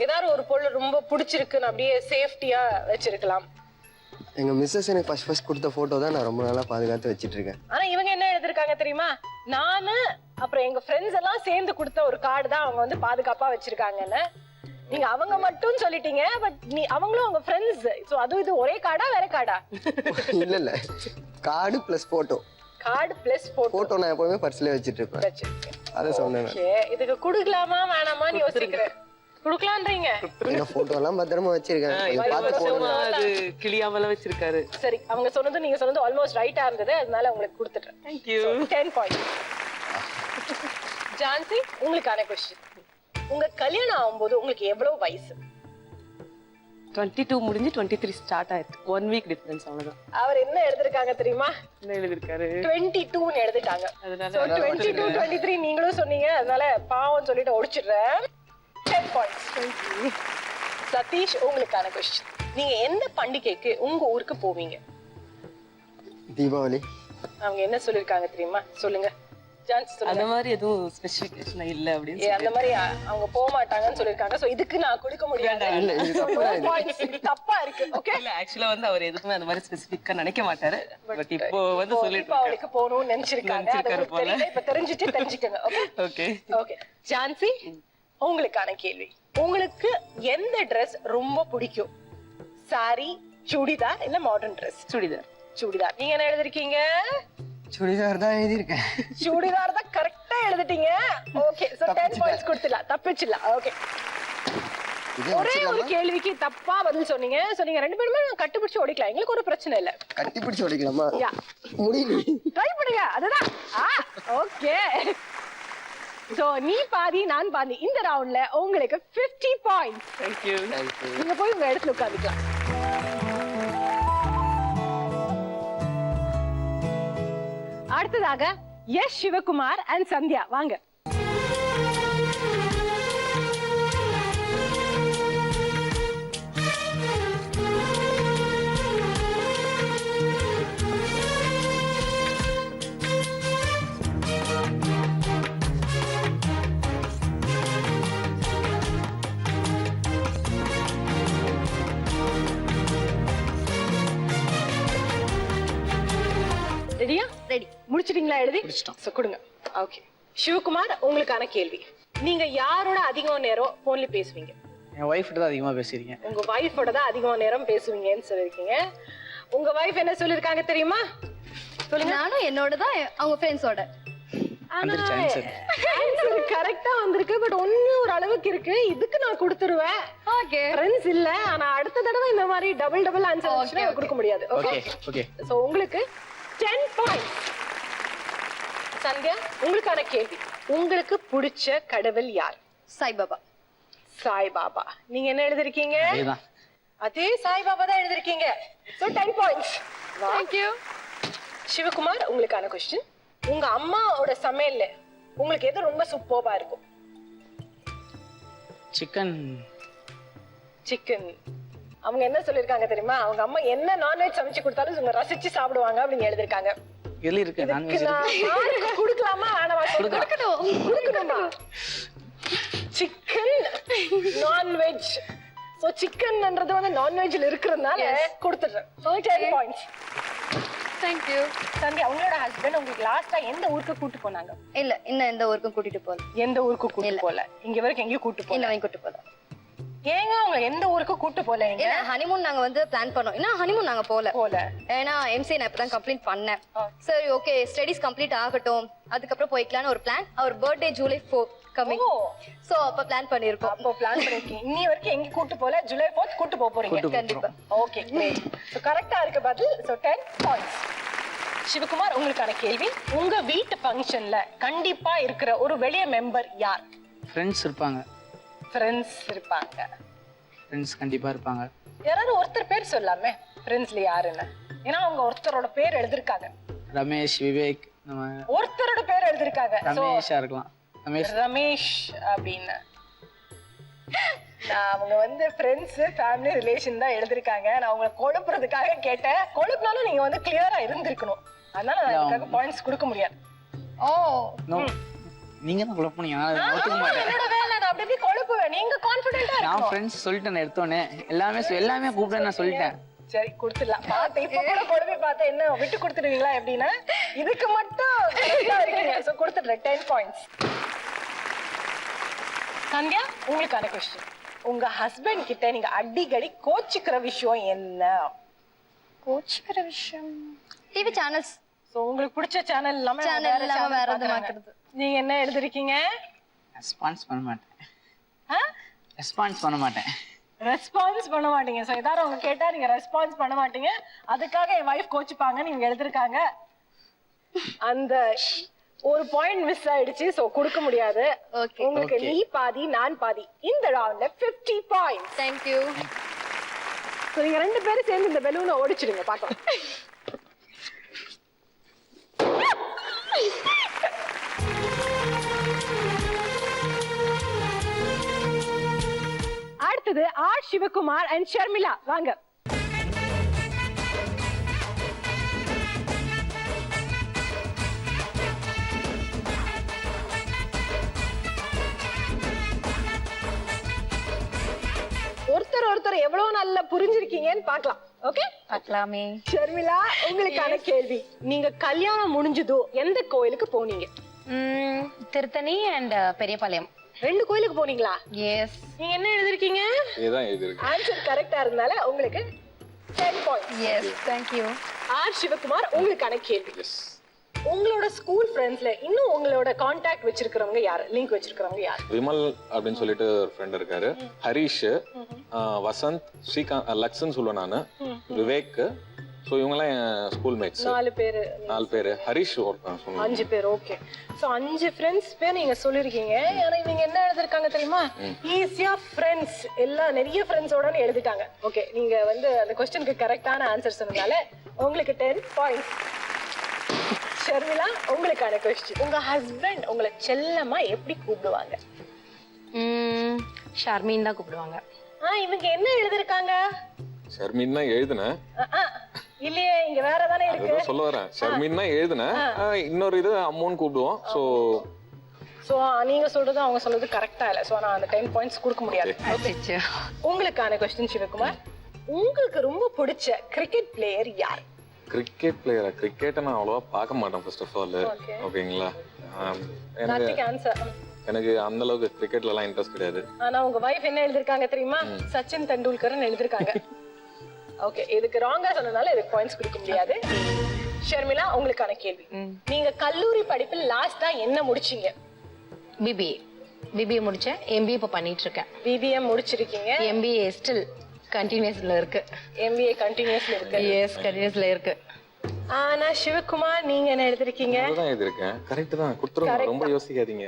ஏதாவது ஒரு பொருள் ரொம்ப பிடிச்சிருக்குன்னு அப்படியே சேஃப்டியா வச்சிருக்கலாம். எங்க மிஸ்ஸஸ் எனக்கு ஃபர்ஸ்ட் கொடுத்த போட்டோ தான் நான் ரொம்ப நாளா பாதுகாத்து வச்சிட்டு இருக்கேன். ஆனா இவங்க என்ன எழுதிருக்காங்க தெரியுமா? நானு அப்புறம் எங்க ஃப்ரெண்ட்ஸ் எல்லாம் சேர்ந்து கொடுத்த ஒரு கார்டு தான் அவங்க வந்து பாதுகாப்பா வச்சிருக்காங்கன்னு. நீங்க அவங்க மட்டும் சொல்லிட்டீங்க, பட் அவங்களும் அவங்க ஃப்ரெண்ட்ஸ். சோ அது இது ஒரே கார்டா வேற கார்டா? இல்ல card plus photo. Card plus photo நான் எப்பவுமே பர்ஸ்ல வச்சிட்டு இருப்பேன். அத சொன்னேன். ஓகே, இதுக்கு குடுக்கலாமா வேணாமான்னு யோசிக்கிறேன். குடுக்கலாம்ன்றீங்க? இந்த போட்டோ எல்லாம் பத்திரமா வச்சிருக்கேன். கொஞ்சம் பார்த்து போடுங்க. அது கிளியாமல வச்சிருக்காரு. சரி, அவங்க சொன்னது நீங்க சொன்னது ஆல்மோஸ்ட் ரைட்டா இருந்தது, அதனால உங்களுக்கு கொடுத்துட்டேன். Thank you. 10 பாயிண்ட். ஜான்சி, உங்களுக்கான क्वेश्चन. உங்க கல்யாணம் ஆகும்போது உங்களுக்கு எவ்வளவு வயசு? 22 முடிஞ்சு 23 ஸ்டார்ட் ஆயிருக்கு. 1 வீக் டிஃபரன்ஸ் அவ்வளவுதான். அவர் என்ன எழுதிருக்காங்க தெரியுமா? என்ன எழுதிருக்காரு? 22 ன்னு எழுதிட்டாங்க. அதனால So 22 23 நீங்களும் சொன்னீங்க, அதனால பாவம் சொல்லிட்டு ஒடிச்சிடுறேன். 10 பாயிண்ட்ஸ். சதீஷ், உங்களுக்கான क्वेश्चन. நீங்க எந்த பண்டிகைக்கு உங்க ஊருக்கு போவீங்க? தீபாவளி. அவங்க என்ன சொல்லிருக்காங்க தெரியுமா? சொல்லுங்க. ஜான்சி அந்த சொல்லுங்க. மாதிரி எதுவும் ஸ்பெசிஃபிகேஷன் இல்ல அப்படின்னு அந்த மாதிரி அவங்க போக மாட்டாங்கன்னு சொல்லிருக்காங்க. சோ இதுக்கு நான் கொடுக்க முடியாது. இல்ல இது தப்பு தான். No points. இது தப்பா இருக்கு. ஓகே, இல்ல ஆக்சுவலா வந்து அவர் எதுக்குமே அந்த மாதிரி ஸ்பெசிஃபிக்கா நினைக்க மாட்டாரு. பட் இப்போ வந்து சொல்லிட்டு தீபாவளிக்கு போகணும்னு நினைச்சிருக்காங்க. அது உங்களுக்கு தெரியல, இப்ப தெரிஞ்சுக்கங்க. Okay okay. ஓகே. ஜான்சி, உங்களுக்கான கேள்வி. உங்களுக்கு எந்த Dress ரொம்ப பிடிக்கும்? சாரி, சுடிதார் இல்ல மாடர்ன் Dress? சுடிதார். சுடிதார். நீங்க என்ன எழுதிருக்கீங்க? சுடிதார் தான் எழுதியிருக்கேன். சுடிதார் தான் கரெக்ட்டா எழுதிட்டீங்க. ஓகே, சோ 10 பாயிண்ட்ஸ் கொடுத்துடலாம். தப்பிச்சிடலாம். ஓகே, ஒரே ஒரு கேள்விக்கு தப்பா பதில் சொன்னீங்க. சோ நீங்க ரெண்டு பேருமே கட்டுப்பிடிச்சு ஓடிக்கலாம், எங்களுக்கு ஒரு பிரச்சனை இல்ல. கட்டி பிடிச்சு ஓடிக்கலாமா? யா, முடியல. ட்ரை பண்ணுங்க. அதுதான். ஓகே. சோ நீ பாதி நான் பாதி. இந்த ரவுண்ட்ல உங்களுக்கு 50 பாயிண்ட்ஸ். Thank you. நீங்க போய் உங்க இடத்துல உட்கார்ந்துக்கலாம். அடுத்ததாக எஸ் சிவகுமார் அண்ட் சந்தியா, வாங்க. ரெடியா? ரெடி. முடிச்சிட்டீங்களா எழுதி? சோ கொடுங்க. ஓகே, சிவகுமார், உங்களுக்கான கேள்வி. நீங்க யாரோட அதிகம் நேரம் போன்ல பேசுவீங்க? என் ஒய்ஃப் தான் அதிகமா பேசுறீங்க. உங்க வைஃபோட தான் அதிகமா நேரம் பேசுவீங்கன்னு சொல்லிருக்கீங்க. உங்க வைஃப் என்ன சொல்லிருக்காங்க தெரியுமா? சொல்லுங்க. நானும் என்னோட தான், அவங்க ஃப்ரெண்ட்ஸோட. கரெக்டா வந்திருக்கு, பட் ஒண்ணு ஒரு அளவுக்கு இருக்கு. இதுக்கு நான் கொடுத்துருவேன். ஓகே. ஃப்ரெண்ட்ஸ் இல்ல, ஆனா அடுத்த தடவை இந்த மாதிரி டபுள் ஆன்சர் கொடுக்க முடியாது. Okay okay. சோ உங்களுக்கு 10 பாயிண்ட்ஸ். சந்தியா, உங்களுக்கான கேள்வி. உங்களுக்கு பிடிச்ச கடவுள் யார்? சாய்பாபா. சாய்பாபா. நீங்க என்ன எழுதிருக்கீங்க? அதேதான். அதே சாய்பாபா தான் எழுதிருக்கீங்க. So 10 points. Thank you. Sivakumar, உங்களுக்கான क्वेश्चन. உங்க அம்மாவோட சமையல்ல உங்களுக்கு எது ரொம்ப சூப்பர்பா இருக்கும்? சிக்கன். சிக்கன். அவங்க என்ன சொல்லிருக்காங்க தெரியுமா? அவங்க அம்மா என்ன நான்வெஜ் சமைச்சு கொடுத்தாலும் இவங்க ரசிச்சு சாப்பிடுவாங்க அப்படின்னு எழுதிருக்காங்க. எல்லாம் இருக்கு. நான்வெஜ் நான் கொடுக்கலாமா வேணாமா? கொடுக்கணுமா? Chicken non veg. சோ சிக்கன்ன்றது வந்து நான்வெஜ்ல இருக்குறதுனால கொடுத்துறேன். 10 பாயிண்ட்ஸ். Thank you. சந்தியா, உங்களோட ஹஸ்பண்ட் உங்களுக்கு லாஸ்டா எந்த ஊருக்கு கூட்டி போனாங்க? இல்ல, இன்னும் எந்த ஊருக்கும் கூட்டிட்டு போல. எந்த ஊருக்கு கூட்டி போல? இங்க வரைக்கும் எங்கேயும் கூட்டி போல. இன்னும் கூட்டிட்டு போல. ஏங்க அவங்க எந்த ஊருக்கு கூட்டி போல? ஏன்னா ஹனிமூன் நாங்க வந்து பிளான் பண்ணோம். ஏன்னா ஹனிமூன் நாங்க போல. ஏன்னா எம்சிஏ நான் இப்பதான் கம்ப்ளீட் பண்ணேன். சரி, ஓகே, ஸ்டடீஸ் கம்ப்ளீட் ஆகட்டும், அதுக்கப்புறம் போய்க்கலாம்னு ஒரு பிளான். அவர் பர்த்டே ஜூலை 4 கமிங். சோ அப்ப பிளான் பண்ணிருக்கோம். அப்போ பிளான் பண்ணிருக்கீங்க. இன்னி வரைக்கும் எங்க கூட்டி போல? ஜூலை 4 கூட்டி போறீங்க. கண்டிப்பா. Okay, great. சோ கரெக்ட்டா இருக்கு பதில். So 10 points. சிவகுமார், உங்களுக்கான கேள்வி. உங்க வீட்டு ஃபங்க்ஷன்ல கண்டிப்பா இருக்கிற ஒரு வெளிய மெம்பர் யார்? ஃப்ரெண்ட்ஸ் இருப்பாங்க. ஃப்ரெண்ட்ஸ் இருப்பாங்க. ஃப்ரெண்ட்ஸ் கண்டிப்பா இருப்பாங்க. யாராவது ஒருத்தர் பேர் சொல்லாமே, ஃப்ரெண்ட்ஸ்ல யாருன்னு. ஏன்னா அவங்க ஒருத்தரோட பேர் எழுதிருக்காங்க. ரமேஷ், விவேக், நம்ம ஒருத்தரோட பேர் எழுதிருக்காங்க. ரமேஷா இருக்கலாம். ரமேஷ் அப்படின்னு. நான் அவங்க வந்து ஃப்ரெண்ட்ஸ் ஃபேமிலி ரிலேஷன் தான் எழுதிருக்காங்க. நான் உங்களை கொழுப்புறதுக்காக கேட்டேன். கொழுப்புனாலும் நீங்க வந்து கிளியரா இருந்திருக்கணும். அதனால நான் இதுக்காக பாயிண்ட்ஸ் கொடுக்க முடியாது. ஓ நோ, நீங்க தான் குழப்ப பண்ணீங்க. நான் ஒத்துக்க மாட்டேன். என்னோட வேலை, நான் அப்படி கொழுப்புவேன். நீங்க கான்ஃபிடென்ட்டா நான் இருக்கணும். ஃப்ரெண்ட்ஸ் சொல்லிட்டேன் எடுத்தோனே. எல்லாமே கூப்பிட நான் சொல்லிட்டேன். சரி கொடுத்துடலாம். பார்த்து இப்ப கூட பொறுமை பார்த்து என்ன விட்டு கொடுத்துடுவீங்களா எப்படின்னா இதுக்கு மட்டும் correct ஆ இருக்கீங்க. So கொடுத்துடுறேன் 10 points. சந்தியா உங்களுக்கான கொஸ்டின். உங்க ஹஸ்பண்ட் கிட்ட நீங்க அடிக்கடி கோச்சிக்கிற விஷயம் என்ன? கோச்சிக்கிற விஷயம் டிவி சேனல்ஸ். சோ உங்களுக்கு பிடிச்ச சேனல் இல்லாம சேனல் இல்லாம வேற எதுவும் மாத்துறது. நீங்க என்ன எழுதிருக்கீங்க? ரெஸ்பான்ஸ் பண்ண மாட்டேன். ஆ? ரெஸ்பான்ஸ் பண்ண மாட்டேன். ரெஸ்பான்ஸ் பண்ண மாட்டீங்க. சோ ஏதாவது உங்க கேட்டா நீங்க ரெஸ்பான்ஸ் பண்ண மாட்டீங்க. அதுக்காக என் வைஃப் கோச்சிப்பாங்க நீங்க எழுதிருக்காங்க. அந்த ஒரு பாயிண்ட் மிஸ் ஆயிடுச்சு. சோ கொடுக்க முடியாது. உங்களுக்கு நீ பாதி நான் பாதி. இந்த ரவுண்ட்ல 50 பாயிண்ட்ஸ். Thank you. சோ நீங்க ரெண்டு பேரும் சேர்ந்து இந்த பெலூனை ஓடிச்சிடுங்க பாக்கலாம். அடுத்தது ஆர் சிவகுமார் அண்ட் ஷர்மிளா வாங்க. ஒருத்தர் எவ்வளவு நல்லா புரிஞ்சிருக்கீங்கன்னு பார்க்கலாம். ஓகே பார்க்கலாமே. ஷர்மிளா உங்களுக்கான கேள்வி. நீங்க கல்யாணம் முடிஞ்சதோ எந்த கோயிலுக்கு போனீங்க? திருத்தணி அண்ட் பெரியபாளையம். 2 கோயிலுக்கு போனீங்களா? எஸ். நீங்க என்ன எழுதிருக்கீங்க? இதுதான் எழுதிருக்கு. ஆன்சர் கரெக்டா இருந்தால உங்களுக்கு 10 points. Yes. Thank you. R Sivakumar உங்களுக்கான கேள்வி. எஸ். உங்களோட ஸ்கூல் ஃப்ரெண்ட்ஸ்ல இன்னும் உங்களோட கான்டாக்ட் வச்சிருக்கிறவங்க யாரு? லிங்க் வச்சிருக்கிறவங்க யாரு? விமல் அப்படின்னு சொல்லிட்டு ஒரு ஃப்ரெண்ட் இருக்காரு. ஹரிஷ், வசந்த், ஸ்ரீகாந்த், லக்ஷன் சொல்லுவேன் நானு, விவேக். ஸோ இவங்கெல்லாம் என் ஸ்கூல் மேட்ஸ். 4 பேரு. ஹரிஷ் ஒருத்தன் சொன்னான். 5 பேர். ஓகே. சோ 5 ஃப்ரெண்ட்ஸ் பேர் நீங்க சொல்லிருக்கீங்க. ஆனா இவங்க என்ன எழுதிருக்காங்க தெரியுமா? ஈஸியா ஃப்ரெண்ட்ஸ் எல்லாம் நிறைய ஃப்ரெண்ட்ஸோட எழுதிட்டாங்க. ஓகே நீங்க வந்து அந்த क्वेश्चनக்கு கரெக்டான ஆன்சர் சொன்னதால உங்களுக்கு 10 பாயிண்ட்ஸ். ஷர்மிளா உங்களுக்கான क्वेश्चन. உங்க ஹஸ்பண்ட் உங்களை செல்லமா எப்படி கூப்பிடுவாங்க? ஷர்மின் தான் கூப்பிடுவாங்க. இவங்க என்ன எழுதிருக்காங்க? ஷர்மின் தான் எழுதுனேன். இல்லையே இங்க வேற தானே இருக்கு. அதான் சொல்ல வரேன். ஷர்மின் தான் எழுதுனேன். இன்னொரு இது அம்மோன்னு கூப்பிடுவோம். சோ நீங்க சொல்றது அவங்க சொல்றது கரெக்டா இல்ல. சோ நான் அந்த 10 பாயிண்ட்ஸ் கொடுக்க முடியாது. உங்களுக்கான क्वेश्चन சிவகுமார். உங்களுக்கு ரொம்ப பிடிச்ச கிரிக்கெட் பிளேயர் யார்? கிரிக்கெட் பிளேயரா? கிரிக்கெட்டை நான் அவ்வளவா பார்க்க மாட்டேன் ஃபர்ஸ்ட் ஆஃப் ஆல். ஓகேங்களா? எனக்கு அந்த அளவுக்கு கிரிக்கெட்ல எல்லாம் இன்ட்ரெஸ்ட் கிடையாது. ஆனா உங்க வைஃப் என்ன எழுதிருக்காங்க தெரியுமா? சச்சின் தெண்டுல்கர்னு எழுதிருக்காங்க. ஓகே இதுக்கு ராங்கா சொன்னதால இதுக்கு பாயிண்ட்ஸ் கொடுக்க முடியாது. ஷர்மிளா உங்களுக்கான கேள்வி. நீங்க கல்லூரி படிப்பில் லாஸ்டா என்ன முடிச்சீங்க? பிபிஏ முடிச்சேன். எம்பிஏ இப்ப பண்ணிட்டு இருக்கேன். பிபிஏ முடிச்சிருக்கீங்க. எம்பிஏ ஸ்டில் கண்டினியூஸ்ல இருக்கு. எம்பிஏ கண்டினியூஸ்ல இருக்கு. எஸ் கண்டினியூஸ்ல இருக்கு. ஆனா சிவகுமார் நீங்க என்ன எழுதிருக்கீங்க? அதுதான் எழுதிருக்கேன். கரெக்ட் தான். கொடுத்துருங்க. ரொம்ப யோசிக்காதீங்க.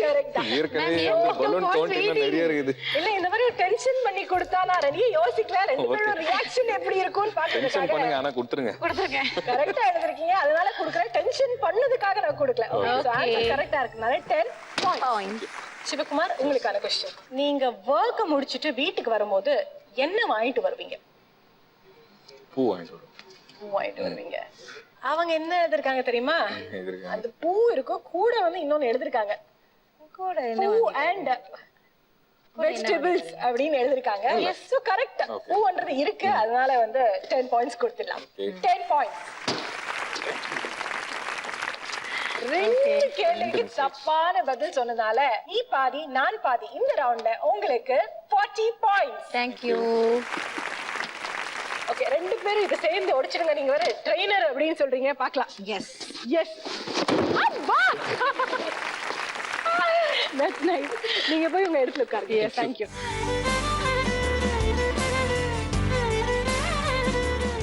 கரெக்ட். ஏற்கனவே அந்த பலூன் கவுண்ட் இன்னும் நிறைய இருக்குது. இல்ல இந்த மாதிரி டென்ஷன் பண்ணி கொடுத்தா நான் நிறைய யோசிக்கல. ரெண்டு பேரோட ரியாக்ஷன் எப்படி இருக்கும்னு பாத்துக்கங்க. டென்ஷன் பண்ணுங்க ஆனா கொடுத்துருங்க. கரெக்ட்டா எழுதிருக்கீங்க. அதனால கொடுக்கறேன். டென்ஷன் பண்ணதுக்காக நான் கொடுக்கல. ஓகே ஆன்சர் கரெக்ட்டா இருக்குனால 10 பாயிண்ட்ஸ். சிவகுமார் உங்களுக்கான क्वेश्चन. நீங்க வர்க்க முடிச்சிட்டு வீட்டுக்கு வரும்போது என்ன வாங்கிட்டு வருவீங்க? பூ வாங்கிட்டு வருவேன். பூ வாங்கிட்டு வருவீங்க. அவங்க என்ன எழுதிருக்காங்க தெரியுமா? அந்த பூ இருக்கும் கூட வந்து இன்னொன்னு எழுதிருக்காங்க. கூட என்ன? பூ அண்ட் வெஜிடபிள்ஸ் அப்படின்னு எழுதிருக்காங்க. S so correct. பூன்றது இருக்கு. அதனால வந்து 10 பாயிண்ட்ஸ் கொடுத்துடலாம். 10 பாயிண்ட்ஸ். ரெண்டு கேள்விக்கு தப்பான பதில் சொன்னதால நீ பாதி நான் பாதி. இந்த ரவுண்ட்ல உங்களுக்கு 40 பாயிண்ட்ஸ். Thank you. ஓகே ரெண்டு பேரும் இத சேர்ந்து ஒடிச்சிடுங்க. நீங்க வேற ட்ரெய்னர் அப்படினு சொல்றீங்க. பார்க்கலாம். எஸ் அப்பா That's nice. நீங்க போய் உங்க இடத்துல உட்காருங்க. Yes, thank you.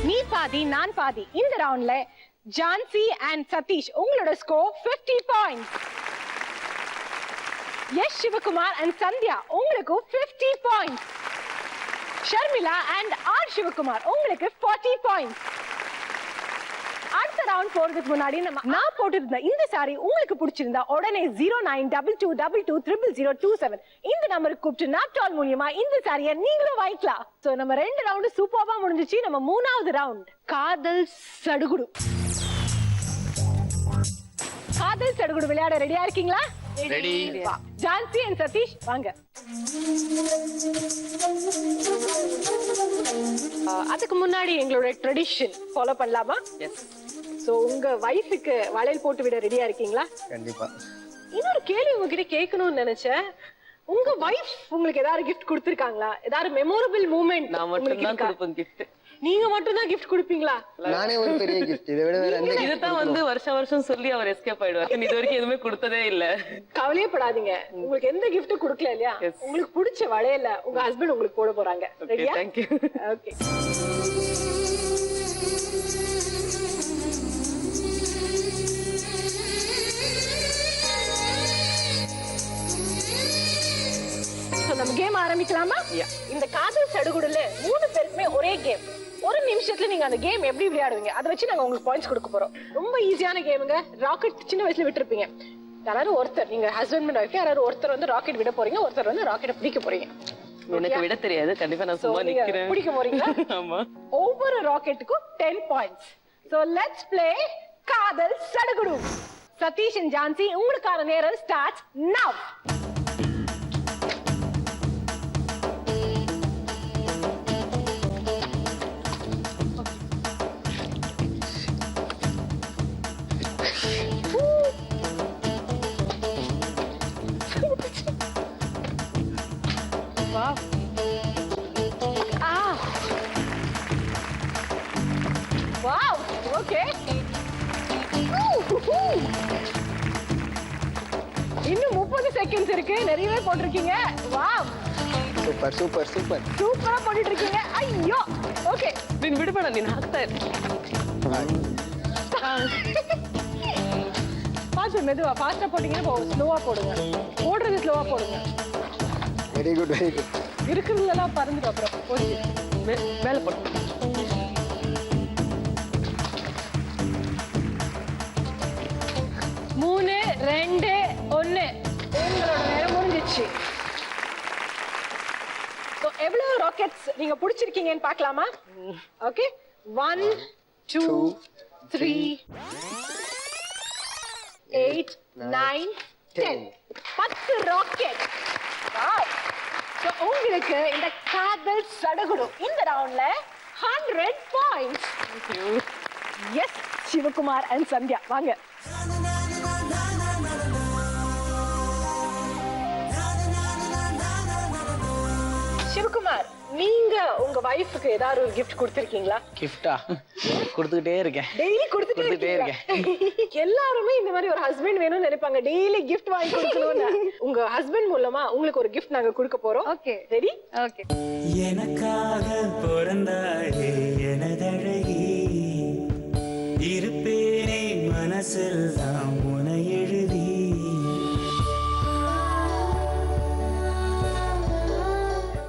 நீ பாதி நான் பாதி. இந்த ரவுண்ட்ல ஜான்சி அண்ட் சதீஷ் உங்களோட score 50 points. S Sivakumar and Sandhya உங்களுக்கு 50 points. Sharmila and R Sivakumar உங்களுக்கு 40 பாயிண்ட்ஸ். அடுத்த ரவுண்ட் போறதுக்கு முன்னாடி நான் போட்டிருந்த இந்த சாரி உங்களுக்கு பிடிச்சிருந்தா உடனே 0922220027 இந்த நம்பருக்கு கூப்பிட்டு நாப்டால் மூலமா இந்த சாரியை நீங்களும் வாங்கிக்கலாம். சோ நம்ம 2 ரவுண்ட் சூப்பர்வா முடிஞ்சிச்சு. நம்ம 3வது ரவுண்ட் காதல் சடுகுடு. காதல் சடுகுடு விளையாட ரெடியா இருக்கீங்களா? ரெடி. ஜான்சி அண்ட் சதீஷ் வாங்க. அதுக்கு முன்னாடி எங்களோட ட்ரெடிஷன் ஃபாலோ பண்ணலாமா? எஸ். சோ உங்க வைஃபுக்கு வளையல் போட்டு விட ரெடியா இருக்கீங்களா? கண்டிப்பா. இன்னொரு கேள்வி உங்ககிட்ட கேட்கணும்னு நினைச்சேன். உங்க வைஃப் உங்களுக்கு ஏதாவது கிஃப்ட் கொடுத்திருக்காங்களா? ஏதாவது மெமரபிள் மூமெண்ட்? நான் மட்டும் தான் கொடுப்பேன் gift. நீங்க மட்டும் தான் கிஃப்ட் கொடுப்பீங்களா? நானே ஒரு பெரிய gift. இதை விட வேற எந்த gift இதுதான் வந்து வருஷம் சொல்லி அவர் எஸ்கேப் ஆயிடுவார். இது வரைக்கும் எதுவுமே கொடுத்ததே இல்ல. கவலையே படாதீங்க. உங்களுக்கு எந்த gift கொடுக்கல இல்லையா? உங்களுக்கு பிடிச்ச வளையல உங்க ஹஸ்பண்ட் உங்களுக்கு போட போறாங்க. ரெடியா? Thank you. ஓகே. நம்ம கேம் ஆரம்பிக்கலாமா? இந்த காதல் சடுகுடுல 3 பேருக்குமே ஒரே கேம். ஒரு நிமிஷத்துல நீங்க அந்த கேம் எப்படி விளையாடுவீங்க அதை வச்சு நாங்க உங்களுக்கு பாயிண்ட்ஸ் கொடுக்க போறோம். ரொம்ப ஈஸியான கேமுங்க. ராக்கெட் சின்ன வயசுல விட்டுருப்பீங்க. யாராவது ஒருத்தர், நீங்க ஹஸ்பண்ட் அண்ட் ஒய்ஃப் யாராவது ஒருத்தர் வந்து ராக்கெட் விட போறீங்க, ஒருத்தர் வந்து ராக்கெட்டை பிடிக்க போறீங்க. எனக்கு விட தெரியாது. கண்டிப்பா நான் சும்மா நிக்கிறேன். பிடிக்க போறீங்களா? ஆமா. ஒவ்வொரு ராக்கெட்டுக்கும் 10 பாயிண்ட்ஸ். சோ லெட்ஸ் ப்ளே காதல் சடுகுடு. சதீஷ் and ஜான்சி, உங்களுக்கான நேரம் ஸ்டார்ட்ஸ் நவ. Wow. Wow. Okay. இன்னும் 30 செகண்ட்ஸ் இருக்கு. நிறையவே போட்டுருக்கீங்க. வாவ். Super super super. சூப்பரா போட்டுட்டு இருக்கீங்க. ஐயோ. ஓகே. ನೀನು ಬಿಡಬೇಡ, ನೀನು ಹಾಕ್ತಾ ಇರು. பாத்து மெதுவா ஃபாஸ்டா போட்டீங்கன்னா ஸ்லோவா போடுங்க. போடுறது ஸ்லோவா போடுங்க. Very good very good. இருக்குறதெல்லாம் பறந்துடும் அப்புறம். போச்சு. மேல போடு. 3 2 1 உங்களோட நேரம் முடிஞ்சிச்சு. சோ எவ்வளவு ராக்கெட்ஸ் நீங்க புடிச்சிருக்கீங்கன்னு பார்க்கலாமா? ஓகே. 1 2 3 8 9 10 10 ராக்கெட். வாவ். சோ உங்களுக்கு இந்த காதல் சடுகுடு இந்த ரவுண்ட்ல 100 points. Thank you. S Sivakumar and Sandhya வாங்க. சிவகுமார், நீங்க உங்க வைஃப்க்கு ஏதாவது ஒரு gift கொடுத்திருக்கீங்களா? கிஃப்டா கொடுத்துக்கிட்டே இருக்கேன். டெய்லி கொடுத்துட்டே இருக்கேன். எல்லாருமே இந்த மாதிரி ஒரு ஹஸ்பண்ட் வேணும்னு நினைப்பாங்க. டெய்லி gift வாங்கி கொடுக்கணும்னு. உங்க ஹஸ்பண்ட் மூலமா உங்களுக்கு ஒரு gift நாங்க கொடுக்க போறோம். ஓகே. ரெடி? ஓகே. எனக்காக பிறந்தாயே எனதழகி, இருப்பேனே மனசில் தான் உனை எழுதி.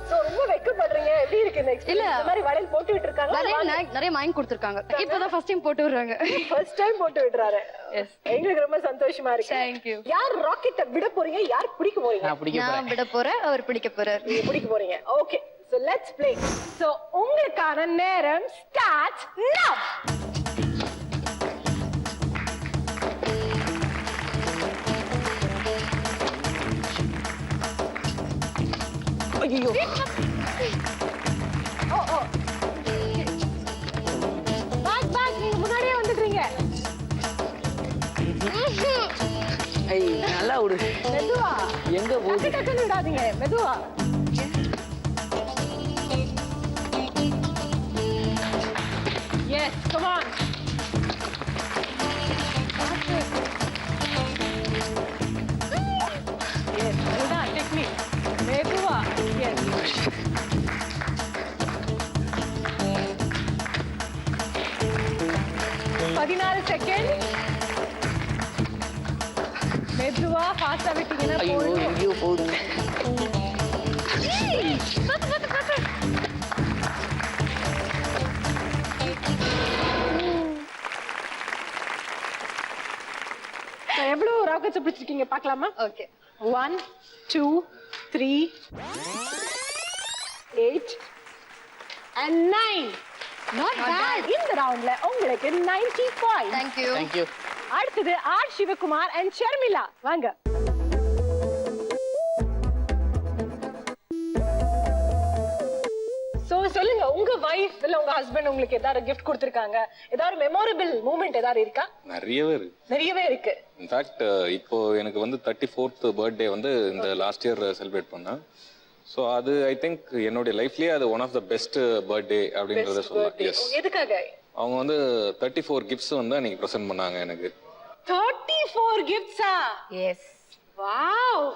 சோ ரொம்ப வெக்கப்படுறீங்க. எப்படி இருக்கு நெக்ஸ்ட்? இல்ல. இந்த மாதிரி வளையல் போட்டு விட்டுருக்காங்க. நிறைய வாங்கி கொடுத்துருக்காங்க. இப்பதான் ஃபர்ஸ்ட் டைம் போட்டு விடுறாங்க. ஃபர்ஸ்ட் டைம் போட்டு விடுறாரு. எஸ். எங்களுக்கு ரொம்ப சந்தோஷமா இருக்கு. Thank you. யார் ராக்கெட்ட விட போறீங்க, யார் பிடிக்க போறீங்க? நான் பிடிக்க நான் போறேன். விட போறேன், அவர் பிடிக்க போறார். நீங்க பிடிக்க போறீங்க. Okay. So let's play. So உங்களுக்கான நேரம் ஸ்டார்ட் நவ. ஐயோ. ஓ ஓ. பேக் நீங்க முன்னாடியே வந்துட்டீங்க. ஐய் நல்லா விடு. மெதுவா. எங்க போகுது? டக்குன்னு விடாதீங்க. மெதுவா. Yes, come on. Yes, இதுதான் technique. மெதுவா. Yes. பதினாறு செகண்ட். மெதுவா ஃபாஸ்டா விட்டீங்கன்னா ஐயோ போயிடும். எங்கேயோ போகுது. எவ்வளவு ராக்கெட்ஸ் பிடிச்சிருக்கீங்க பார்க்கலாமா? ஓகே. 1 2 3 8 and 9. Not bad. இந்த ரவுண்ட்ல உங்களுக்கு 90 points. Thank you. Thank you. அடுத்தது ஆர் சிவகுமார் and ஷர்மிளா வாங்க. உங்க வைஃப் இல்ல உங்க ஹஸ்பண்ட் உங்களுக்கு ஏதாவது கிஃப்ட் கொடுத்திருக்காங்க, ஏதாவது மெமரபிள் மூமெண்ட் ஏதாவது இருக்கா? நிறையவே இருக்கு. இன்ஃபேக்ட் இப்போ எனக்கு வந்து 34th பர்த்டே வந்து இந்த லாஸ்ட் இயர் செலிப்ரேட் பண்ணேன். ஸோ அது ஐ திங்க் என்னுடைய லைஃப்லயே அது one of the best birthday அப்படின்றத சொல்லலாம். எஸ். எதுக்காக? அவங்க வந்து 34 கிஃப்ட்ஸ் வந்து அன்னைக்கு ப்ரெசென்ட் பண்ணாங்க எனக்கு. 34 கிஃப்ட்ஸா? எஸ். வாவ்,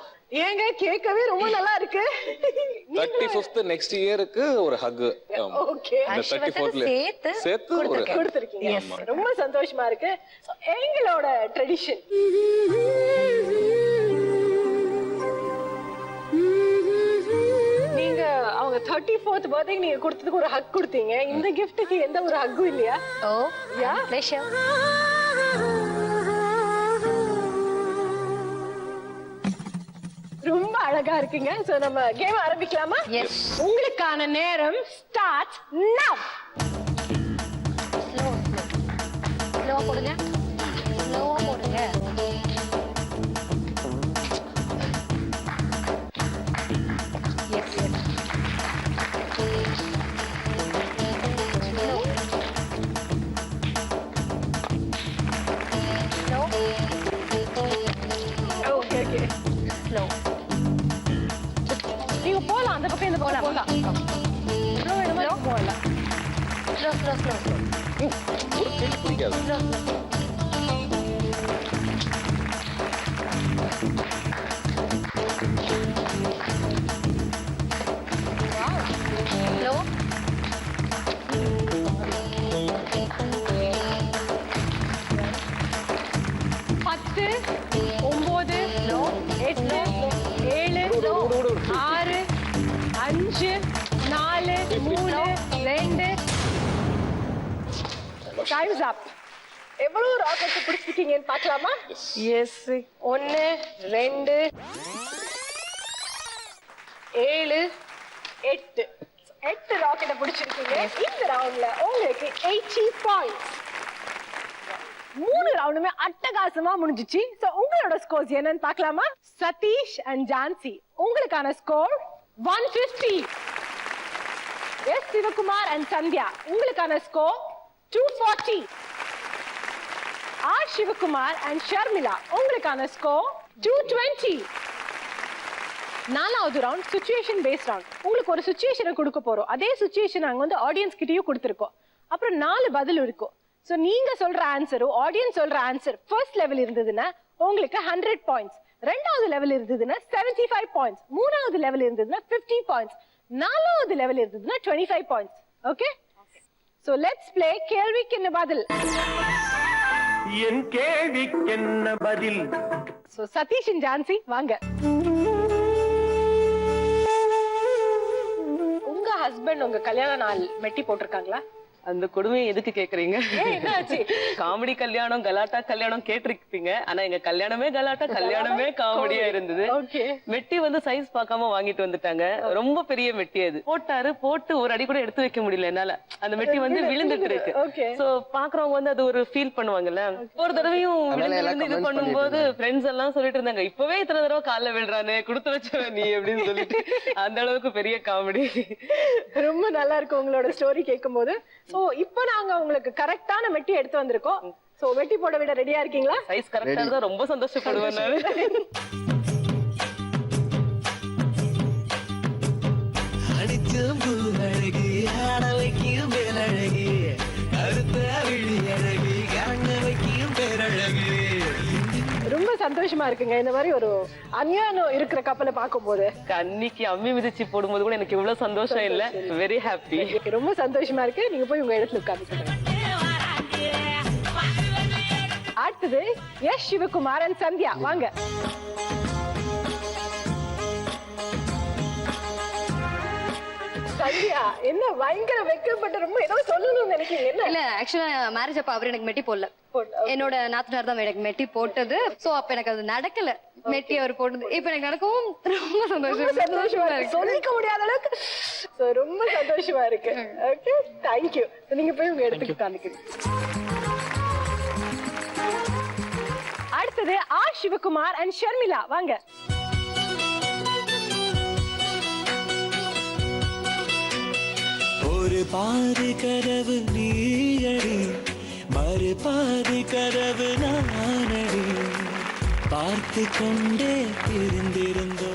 ஏங்க கேட்கவே ரொம்ப நல்லா இருக்கு. 35th நெக்ஸ்ட் இயருக்கு ஒரு ஹக். ஓகே, அந்த 34th சேர்த்து ஒரு கொடுத்திருக்கீங்க. ரொம்ப சந்தோஷமா இருக்கு. எங்களோட ட்ரெடிஷன் நீங்க அவங்க 34th பர்த்டே நீங்க கொடுத்ததுக்கு ஒரு ஹக் கொடுத்தீங்க. இந்த கிஃப்ட்டுக்கு எந்த ஒரு ஹக்கும் இல்லையா? ஓ யா, ப்ளஷர். ரொம்ப அழகா இருக்கீங்க. சோ நம்ம கேம் ஆரம்பிக்கலாமா? எஸ். உங்களுக்கான நேரம் ஸ்டார்ட் நவ. ஸ்லோவா போடுங்க, ஸ்லோவா போடுங்க. Yes yes. Slow okay okay, slow. நீங்க போலாம், அந்த பக்கம் இந்த பக்கம் போலாம். எவ்வளவு வேணுமோ போலாம். Slow slow slow slow. ஒரு கேள்வி பிடிக்காது. Slow slow. ஸ்லோ. 10 9 8 7 6 5 4 3 2 டைம்ஸ் அப். எவ்வளவு ராக்கெட் பிடிச்சிருக்கீங்கன்னு பார்க்கலாமா? எஸ். 1 2 7 8 8 ராக்கெட்டை பிடிச்சிருக்கீங்க. இந்த ரவுண்ட்ல உங்களுக்கு 80 பாயிண்ட்ஸ். 3 ரவுண்டுமே அட்டகாசமா முடிஞ்சிச்சு. சோ உங்களோட ஸ்கோர்ஸ் என்னன்னு பார்க்கலாமா? சதீஷ் அண்ட் ஜான்சி, உங்களுக்கான score 150. S Sivakumar and Sandhya, உங்களுக்கான score 240. R Sivakumar and Sharmila, உங்களுக்கான ஸ்கோர் 220. 4வது ரவுண்ட் சிச்சுவேஷன் பேஸ்ட் ரவுண்ட். உங்களுக்கு ஒரு சிச்சுவேஷனை கொடுக்க போறோம். அதே சிச்சுவேஷன் நாங்க வந்து ஆடியன்ஸ் கிட்டயும் கொடுத்திருக்கோம். அப்புறம் 4 பதில் இருக்கும். சோ நீங்க சொல்ற ஆன்சரும் ஆடியன்ஸ் சொல்ற ஆன்சர் ஃபர்ஸ்ட் லெவல் இருந்ததுன்னா உங்களுக்கு 100 பாயிண்ட்ஸ், 2வது லெவல் இருந்ததுன்னா 75 பாயிண்ட்ஸ், 3வது லெவல் இருந்ததுன்னா 50 பாயிண்ட்ஸ், 4வது லெவல் இருந்ததுன்னா 25 points. Okay, so let's play கேள்விக்கு என்ன பதில். என் கேள்விக்கு என்ன பதில்? சோ சதீஷ் அண்ட் ஜான்சி வாங்க. உங்க ஹஸ்பண்ட் உங்க கல்யாண நாள் மெட்டி போட்டிருக்காங்களா? அந்த கொடுமையை எதுக்கு கேக்குறீங்க? என்னாச்சு? காமெடி கல்யாணம், கலாட்டா கல்யாணம் கேட்டிருப்பீங்க. ஆனா எங்க கல்யாணமே கலாட்டா, கல்யாணமே காமெடியா இருந்தது. மெட்டி வந்து சைஸ் பார்க்காம வாங்கிட்டு வந்துட்டாங்க. ரொம்ப பெரிய மெட்டி அது. போட்டாரு, போட்டு ஒரு அடி கூட எடுத்து வைக்க முடியல என்னால. அந்த மெட்டி வந்து விழுந்துட்டு இருக்கு. சோ பாக்குறவங்க வந்து அது ஒரு ஃபீல் பண்ணுவாங்கல்ல. ஒரு தடவையும் விழுந்து இது பண்ணும்போது ஃப்ரெண்ட்ஸ் எல்லாம் சொல்லிட்டு இருந்தாங்க, இப்பவே இத்தனை தடவை கால்ல விழுறானே, கொடுத்து வச்சவ நீ அப்படின்னு சொல்லிட்டு. அந்த அளவுக்கு பெரிய காமெடி. ரொம்ப நல்லா இருக்கு உங்களோட ஸ்டோரி கேட்கும் போது. சோ இப்போ நாங்க உங்களுக்கு கரெக்டான மெட்டி எடுத்து வந்திருக்கோம். சோ வெட்டி போட விட ரெடியா இருக்கீங்களா? சைஸ் கரெக்டா இருந்தா ரொம்ப சந்தோஷப்படுவேன் நானு. அடிச்சும் பூ அழகு, ஆட வைக்கும் பேரழகு, அடுத்த விழி அழகு, கரங்க வைக்கும் பேரழகு. ரொம்ப சந்தோஷமா இருக்குங்க இந்த மாதிரி ஒரு அநியாயம் இருக்கிற கப்பலை பார்க்கும்போது. அன்னைக்கு அம்மி மிதிச்சு போடும்போது கூட எனக்கு இவ்வளவு சந்தோஷம் இல்ல. Very happy. ரொம்ப சந்தோஷமா இருக்கு. நீங்க போய் உங்க இடத்துல உட்கார்ந்துக்கோங்க. அடுத்தது எஸ் சிவகுமார் அண்ட் சந்தியா வாங்க. சந்தியா என்ன பயங்கர வெக்கப்பட்டு ரொம்ப ஏதோ சொல்லணும்னு நினைக்கிறீங்க? என்ன இல்ல, ஆக்சுவலா மேரேஜ் அப்ப அவர் எனக்கு மெட்டி போடல. என்னோட நாத்தனார் தான் எனக்கு மெட்டி போட்டது. சோ அப்ப எனக்கு அது நடக்கல. மெட்டி அவர் போட்டது இப்ப எனக்கு நடக்கவும் ரொம்ப சந்தோஷமா இருக்கு. சொல்லிக்க முடியாத அளவுக்கு ரொம்ப சந்தோஷமா இருக்கு. Okay, thank you. நீங்க போய் உங்க இடத்துக்கு உட்கார்ந்துக்கிறீங்க. அடுத்தது ஆர் சிவகுமார் அண்ட் ஷர்மிளா வாங்க. ஒரு பாதி கதவு நீயடி, மறு பாதி கதவு நானடி, பார்த்து கொண்டே இருந்திருந்தோ.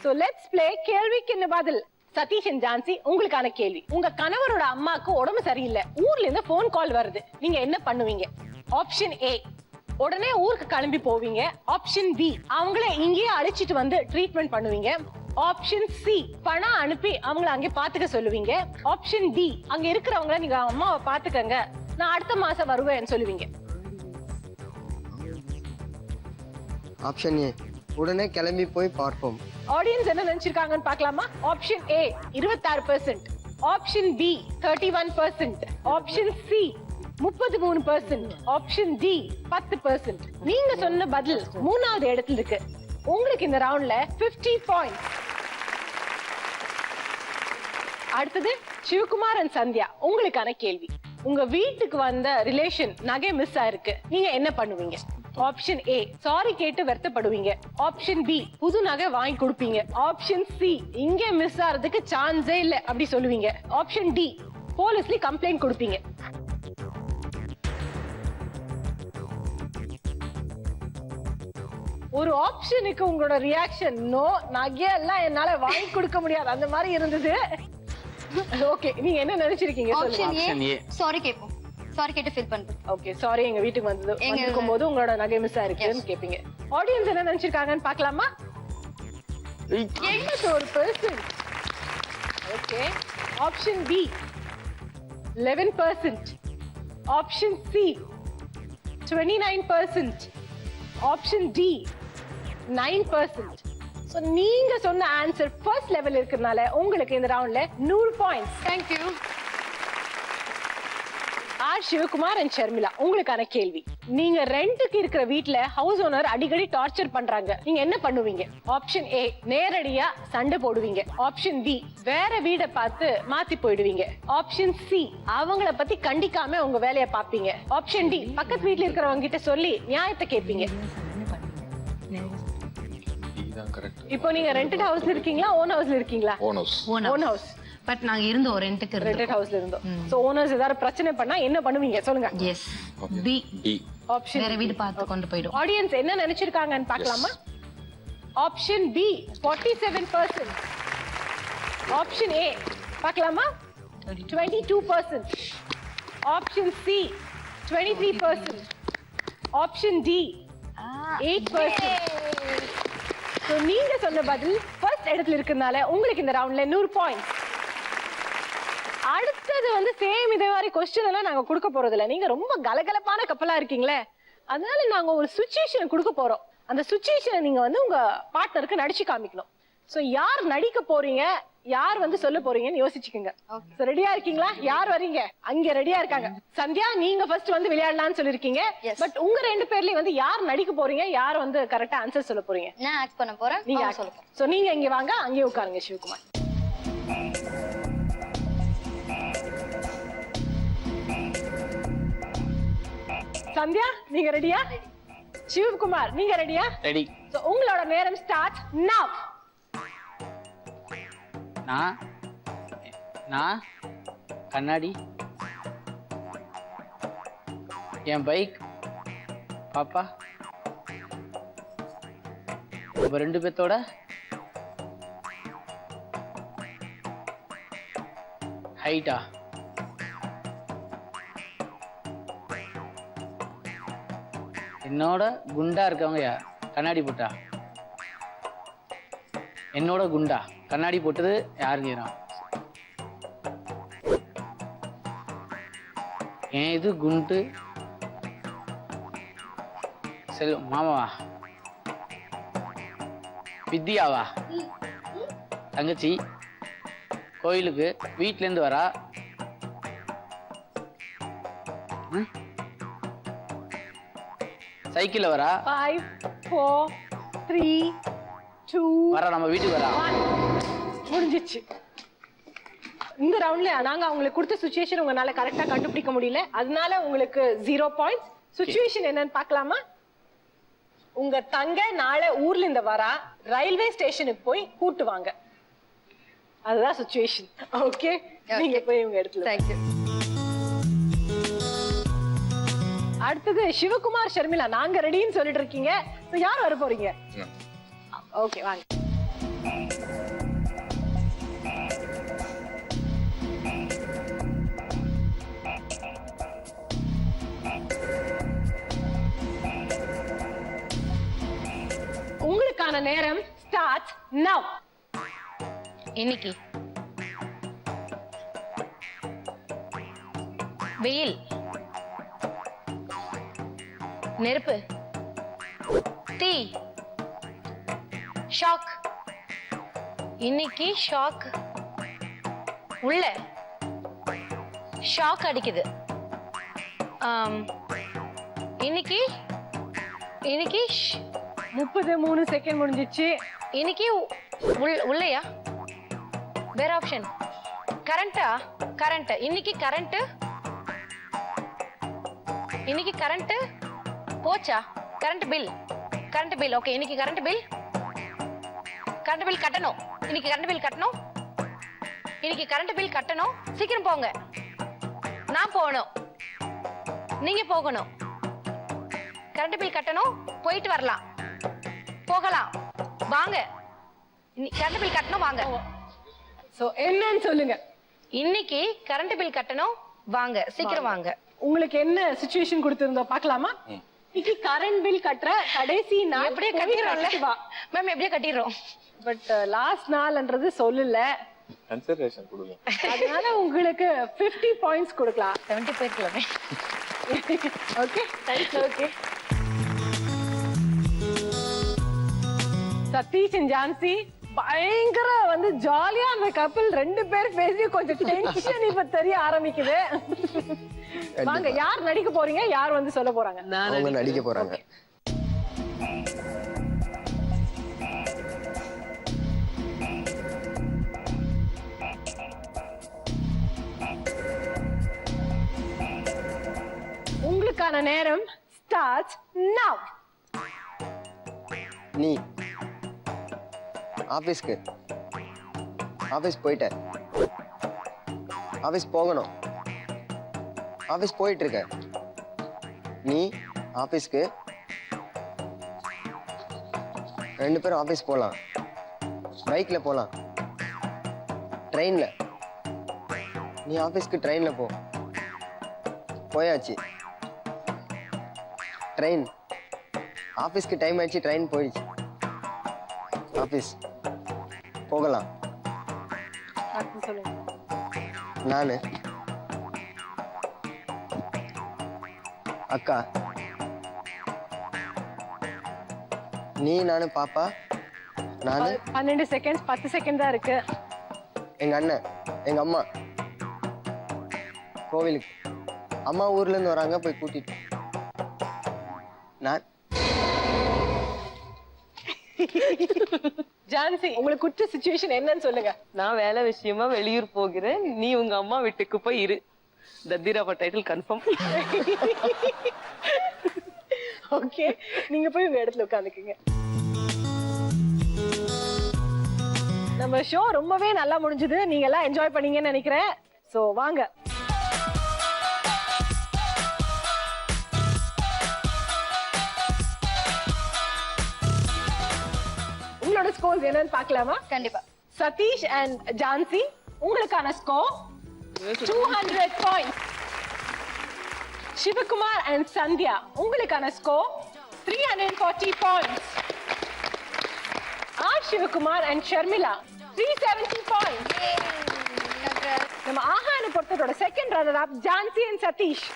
So let's play கேள்விக்கு என்ன பதில். சதீஷ் and ஜான்சி, உங்களுக்கான கேள்வி. உங்க கணவரோட அம்மாக்கு உடம்பு சரியில்லை, ஊர்ல இருந்து போன் கால் வருது, நீங்க என்ன பண்ணுவீங்க? ஆப்ஷன் ஏ, உடனே ஊருக்கு கிளம்பி போவீங்க. ஆப்ஷன் பி, அவங்கள இங்கேயே அழைச்சிட்டு வந்து ட்ரீட்மெண்ட் பண்ணுவீங்க. ஆப்ஷன் சி, பணம் அனுப்பி அவங்கள அங்கே பாத்துக்க சொல்லுவீங்க. ஆப்ஷன் டி, அங்க இருக்கிறவங்கள நீங்க அம்மாவை பாத்துக்கங்க, நான் அடுத்த மாசம் வருவேன்னு சொல்லுவீங்க. ஆப்ஷன் ஏ, உடனே கிளம்பி போய் பார்ப்போம். ஆடியன்ஸ் என்ன நினைச்சிருக்காங்கன்னு பார்க்கலாமா? Option A 26%, option B 31%, option C 33%, option D 10%. நீங்க சொன்ன பதில் மூணாவது இடத்துல இருக்கு. உங்களுக்கு இந்த ரவுண்ட்ல 50 பாயிண்ட்ஸ். அடுத்தது சிவகுமார் and சந்தியா, உங்களுக்கான கேள்வி. உங்க வீட்டுக்கு வந்த ரிலேஷன் நகை மிஸ் ஆயிருக்கு, நீங்க என்ன பண்ணுவீங்க? ஆப்ஷன் ஏ, சாரி கேட்டு வருத்தப்படுவீங்க. ஆப்ஷன் பி, புது நகை வாங்கி கொடுப்பீங்க. ஆப்ஷன் சி, இங்க மிஸ் ஆறதுக்கு சான்ஸே இல்ல அப்படி சொல்லுவீங்க. ஆப்ஷன் டி, போலீஸ்ல கம்ப்ளைண்ட் கொடுப்பீங்க. ஒரு ஆப்ஷனுக்கு உங்களோட ரியாக்ஷன் நோ, நகையெல்லாம் என்னால வாங்கி கொடுக்க முடியாது அந்த மாதிரி இருந்தது. ஓகே, நீங்க என்ன நினைச்சிருக்கீங்க? ஆப்ஷன் ஏ, சாரி கேட்போம். சாரி கேட்டு ஃபீல் பண்ணுறோம். ஓகே, சாரி எங்க வீட்டுக்கு வந்திருக்கும் போது உங்களோட நகை மிஸ் ஆயிருக்குன்னு கேப்பீங்க. ஆடியன்ஸ் என்ன நினைச்சிருக்காங்கன்னு பார்க்கலாமா? 81%. Okay, option B 11%, option C 29%, option D 9%. So நீங்க சொன்ன ஆன்சர் ஃபர்ஸ்ட் லெவல் இருக்குறனால உங்களுக்கு இந்த ரவுண்ட்ல 100 points. Thank you. Sivakumar and Sharmila, உங்களுக்கான கேள்வி. நீங்க ரெண்டுக்கு இருக்கிற வீட்ல ஹவுஸ் ஓனர் அடிக்கடி டார்ச்சர் பண்றாங்க, நீங்க என்ன பண்ணுவீங்க? ஆப்ஷன் ஏ, நேரடியா சண்டை போடுவீங்க. ஆப்ஷன் பி, வேற வீடை பார்த்து மாத்தி போயிடுவீங்க. ஆப்ஷன் சி, அவங்கள பத்தி கண்டிக்காம உங்க வேலையை பாப்பீங்க. ஆப்ஷன் டி, பக்கத்து வீட்ல இருக்கிறவங்க கிட்ட சொல்லி நியாயத்தை கேட்பீங்க. இப்போ நீங்க ரெண்டட் ஹவுஸ்ல இருக்கீங்களா, ஓன் ஹவுஸ்ல இருக்கீங்களா? Own house. பட் நாங்க இருந்தோம் ரெண்டட் ஹவுஸ்ல இருந்தோம். சோ ஓனர்ஸ் ஏதாவது பிரச்சனை பண்ணா என்ன பண்ணுவீங்க சொல்லுங்க? எஸ் பி, ஆப்ஷன் வேற வீடு பார்த்து கொண்டு போய்டும். ஆடியன்ஸ் என்ன நினைச்சிருக்காங்கன்னு பார்க்கலாமா? ஆப்ஷன் பி 47%, ஆப்ஷன் ஏ பார்க்கலாமா? 22%, option C 23%, option D 8%. So நீங்க சொன்ன பதில் ஃபர்ஸ்ட் இடத்துல இருக்கறனால உங்களுக்கு இந்த ரவுண்ட்ல 100 பாயிண்ட்ஸ். அடுத்தது வந்து சேம் இதே மாதிரி क्वेश्चन எல்லாம் நாங்க கொடுக்க போறது இல்ல. நீங்க ரொம்ப கலகலப்பான கப்பலா இருக்கீங்களே, அதனால நாங்க ஒரு சிச்சுவேஷன் கொடுக்க போறோம். அந்த சிச்சுவேஷனை நீங்க வந்து உங்க பார்ட்னருக்கு நடிச்சு காமிக்கணும். சோ யார் நடிக்க போறீங்க, யார் வந்து சொல்ல போறீங்கன்னு யோசிச்சுக்கோங்க. சோ ரெடியா இருக்கீங்களா? யார் வரீங்க? அங்க ரெடியா இருக்காங்க. சந்தியா, நீங்க ஃபர்ஸ்ட் வந்து விளையாடலாம்னு சொல்லிருக்கீங்க. பட் உங்க ரெண்டு பேர்லயும் வந்து யார் நடிக்க போறீங்க, யார் வந்து கரெக்ட்டா ஆன்சர் சொல்ல போறீங்க? நான் ஆக்ட் பண்ண போறேன், நீங்க சொல்லுங்க. சோ நீங்க இங்க வாங்க, அங்கே உட்காருங்க சிவகுமார். சந்தியா, நீங்க ரெடியா? சிவகுமார், நீங்க ரெடியா? ரெடி. சோ உங்களோட நேரம் ஸ்டார்ட் நவ. நான் கண்ணாடி, என் பைக், பாப்பா, இப்ப ரெண்டு பேத்தோட ஹைட்டா, என்னோட குண்டா இருக்கவங்க யார்? கண்ணாடி போட்டா என்னோட குண்டா கண்ணாடி போட்டது யாருக்கு? ஏன் இது குண்டு? மாமாவா? வித்யாவா? தங்கச்சி கோயிலுக்கு வீட்ல இருந்து வரா, சைக்கிள்ல வரா, 5 4 3 2 வரா, நம்ம வீட்டுக்கு வரா. முடிஞ்சிச்சு. இந்த ரவுண்ட்ல நாங்க உங்களுக்கு கொடுத்த சிச்சுவேஷன் உங்களால கரெக்டா கண்டுபிடிக்க முடியல, அதனால உங்களுக்கு 0 பாயிண்ட்ஸ். சிச்சுவேஷன் என்னன்னு பார்க்கலாமா? உங்க தங்க நாளை ஊர்ல இருந்து வரா, ரயில்வே ஸ்டேஷனுக்கு போய் கூட்டுவாங்க. அதுதான் சிச்சுவேஷன். ஓகே, நீங்க போய் உங்க இடத்துல தேங்க்யூ. அடுத்தது சிவகுமார் ஷர்மிளா நாங்க ரெடின்னு சொல்லிட்டு இருக்கீங்க. யார் வர போறீங்க? ஓகே வாங்க. உங்களுக்கான நேரம் ஸ்டார்ட் நவ. இன்னைக்கு வெயில், நெருப்பு, தீ, ஷாக். இன்னைக்கு ஷாக், உள்ள ஷாக் அடிக்குது. இன்னைக்கு 33 செகண்ட் முடிஞ்சிச்சு. இன்னைக்கு உள்ளயா? வேற ஆப்ஷன். கரண்டா? கரண்ட். இன்னைக்கு கரண்ட் போச்சா? Current bill. ஓகே, இன்னைக்கு கரண்ட் பில் கட்டணும். இன்னைக்கு கரண்ட் பில் கட்டணும். சீக்கிரம் போங்க. நான் போகணும், நீங்க போகணும். கரண்ட் பில் கட்டணும், போயிட்டு வரலாம், போகலாம், வாங்க. கரண்ட் பில் கட்டணும், வாங்க. சோ என்னன்னு சொல்லுங்க. இன்னைக்கு கரண்ட் பில் கட்டணும், வாங்க, சீக்கிரம் வாங்க. உங்களுக்கு என்ன சிச்சுவேஷன் கொடுத்திருந்தோம் பார்க்கலாமா? இன்னைக்கு கரண்ட் பில் கட்டற கடைசி நாள். எப்படியே கட்டிடுறோம்ல மேம், எப்படியே கட்டிடுறோம். பட் லாஸ்ட் நாள்ன்றது சொல்லல, கன்சிடரேஷன் கொடுங்க. அதனால உங்களுக்கு 50 பாயிண்ட்ஸ் கொடுக்கலாம். 70 போயிருக்கலாமே. Okay, thanks. Okay, Satish and Jhansi பயங்கர ஜாலியா அந்த கப்பல் 2 பேர் பேசி கொஞ்சம் டென்ஷன் இப்ப தெரிய ஆரம்பிக்குது. வாங்க, யார் நடிக்க போறீங்க? யார் சொல்ல போறாங்க? அவங்க நடிக்க போறாங்க. உங்களுக்கான நேரம் ஸ்டார்ட் நவ. நீ ஆபீஸ் போயிட்ட, ஆபீஸ் போகணும், ஆபீஸ் போயிட்டு இருக்க. நீ ஆபீஸ்க்கு 2 பேரும் ஆபீஸ் போலாம். பைக்ல போலாம், ட்ரெயின்ல. நீ ஆபீஸ்க்கு ட்ரெயின்ல போ. போயாச்சு ட்ரெயின். ஆபீஸ்க்கு டைம் ஆயிடுச்சு, ட்ரெயின் போயிடுச்சு. ஆபீஸ் போகலாம். நானு, அக்கா, நீ, நானு, பாப்பா, நானு. 12 செகண்ட், 10 செகண்ட் தான் இருக்கு. எங்க அண்ணன், எங்க அம்மா கோவிலுக்கு. அம்மா ஊர்ல இருந்து வராங்க, போய் கூட்டிட்டு. நான் ஜான்சி, உங்களுக்கு குற்ற சிச்சுவேஷன் என்னன்னு சொல்லுங்க. நான் வேலை விஷயமா வெளியூர் போகிறேன், நீ உங்க அம்மா வீட்டுக்கு போய் இரு. தத்திராப்பா டைட்டில் கன்ஃபார்ம். ஓகே, நீங்க போய் உங்க இடத்துல உட்காந்துக்குங்க. நம்ம ஷோ ரொம்பவே நல்லா முடிஞ்சது. நீங்க எல்லாம் என்ஜாய் பண்ணீங்கன்னு நினைக்கிறேன். சோ வாங்க. உங்களோட ஸ்கோர்ஸ் என்னன்னு பார்க்கலாமா? கண்டிப்பா. சதீஷ் அண்ட் ஜான்சி, உங்களுக்கான score 200 points. Sivakumar and Sandhya, உங்களுக்கான score 340 points. Sivakumar and Sharmila 370 points. நம்ம ஆஹான பொறுத்ததோட second runner up Jhansi and Satish.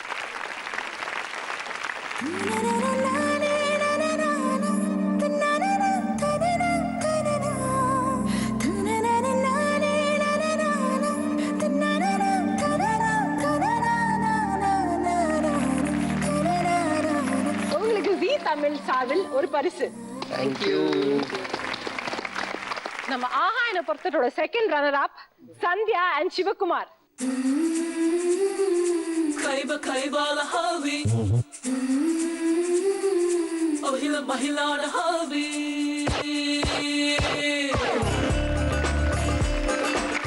Tamil சார்பில் ஒரு பரிசு. Thank you. நம்ம ஆஹான பொறுத்ததோட second runner up Sandhya and Sivakumar.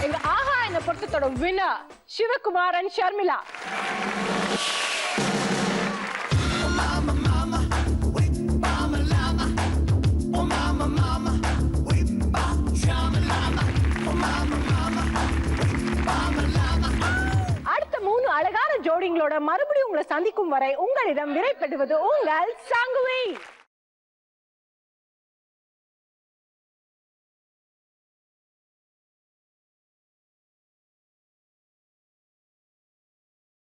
எங்க ஆஹான பொருத்தத்தோட வின்னர் சிவகுமார் and ஷர்மிளா. அடுத்த 3 அழகான ஜோடிங்களோட மறுபடியும் உங்களை சந்திக்கும் வரை உங்களிடம் விடைபெறுவது உங்கள் சங்குவி.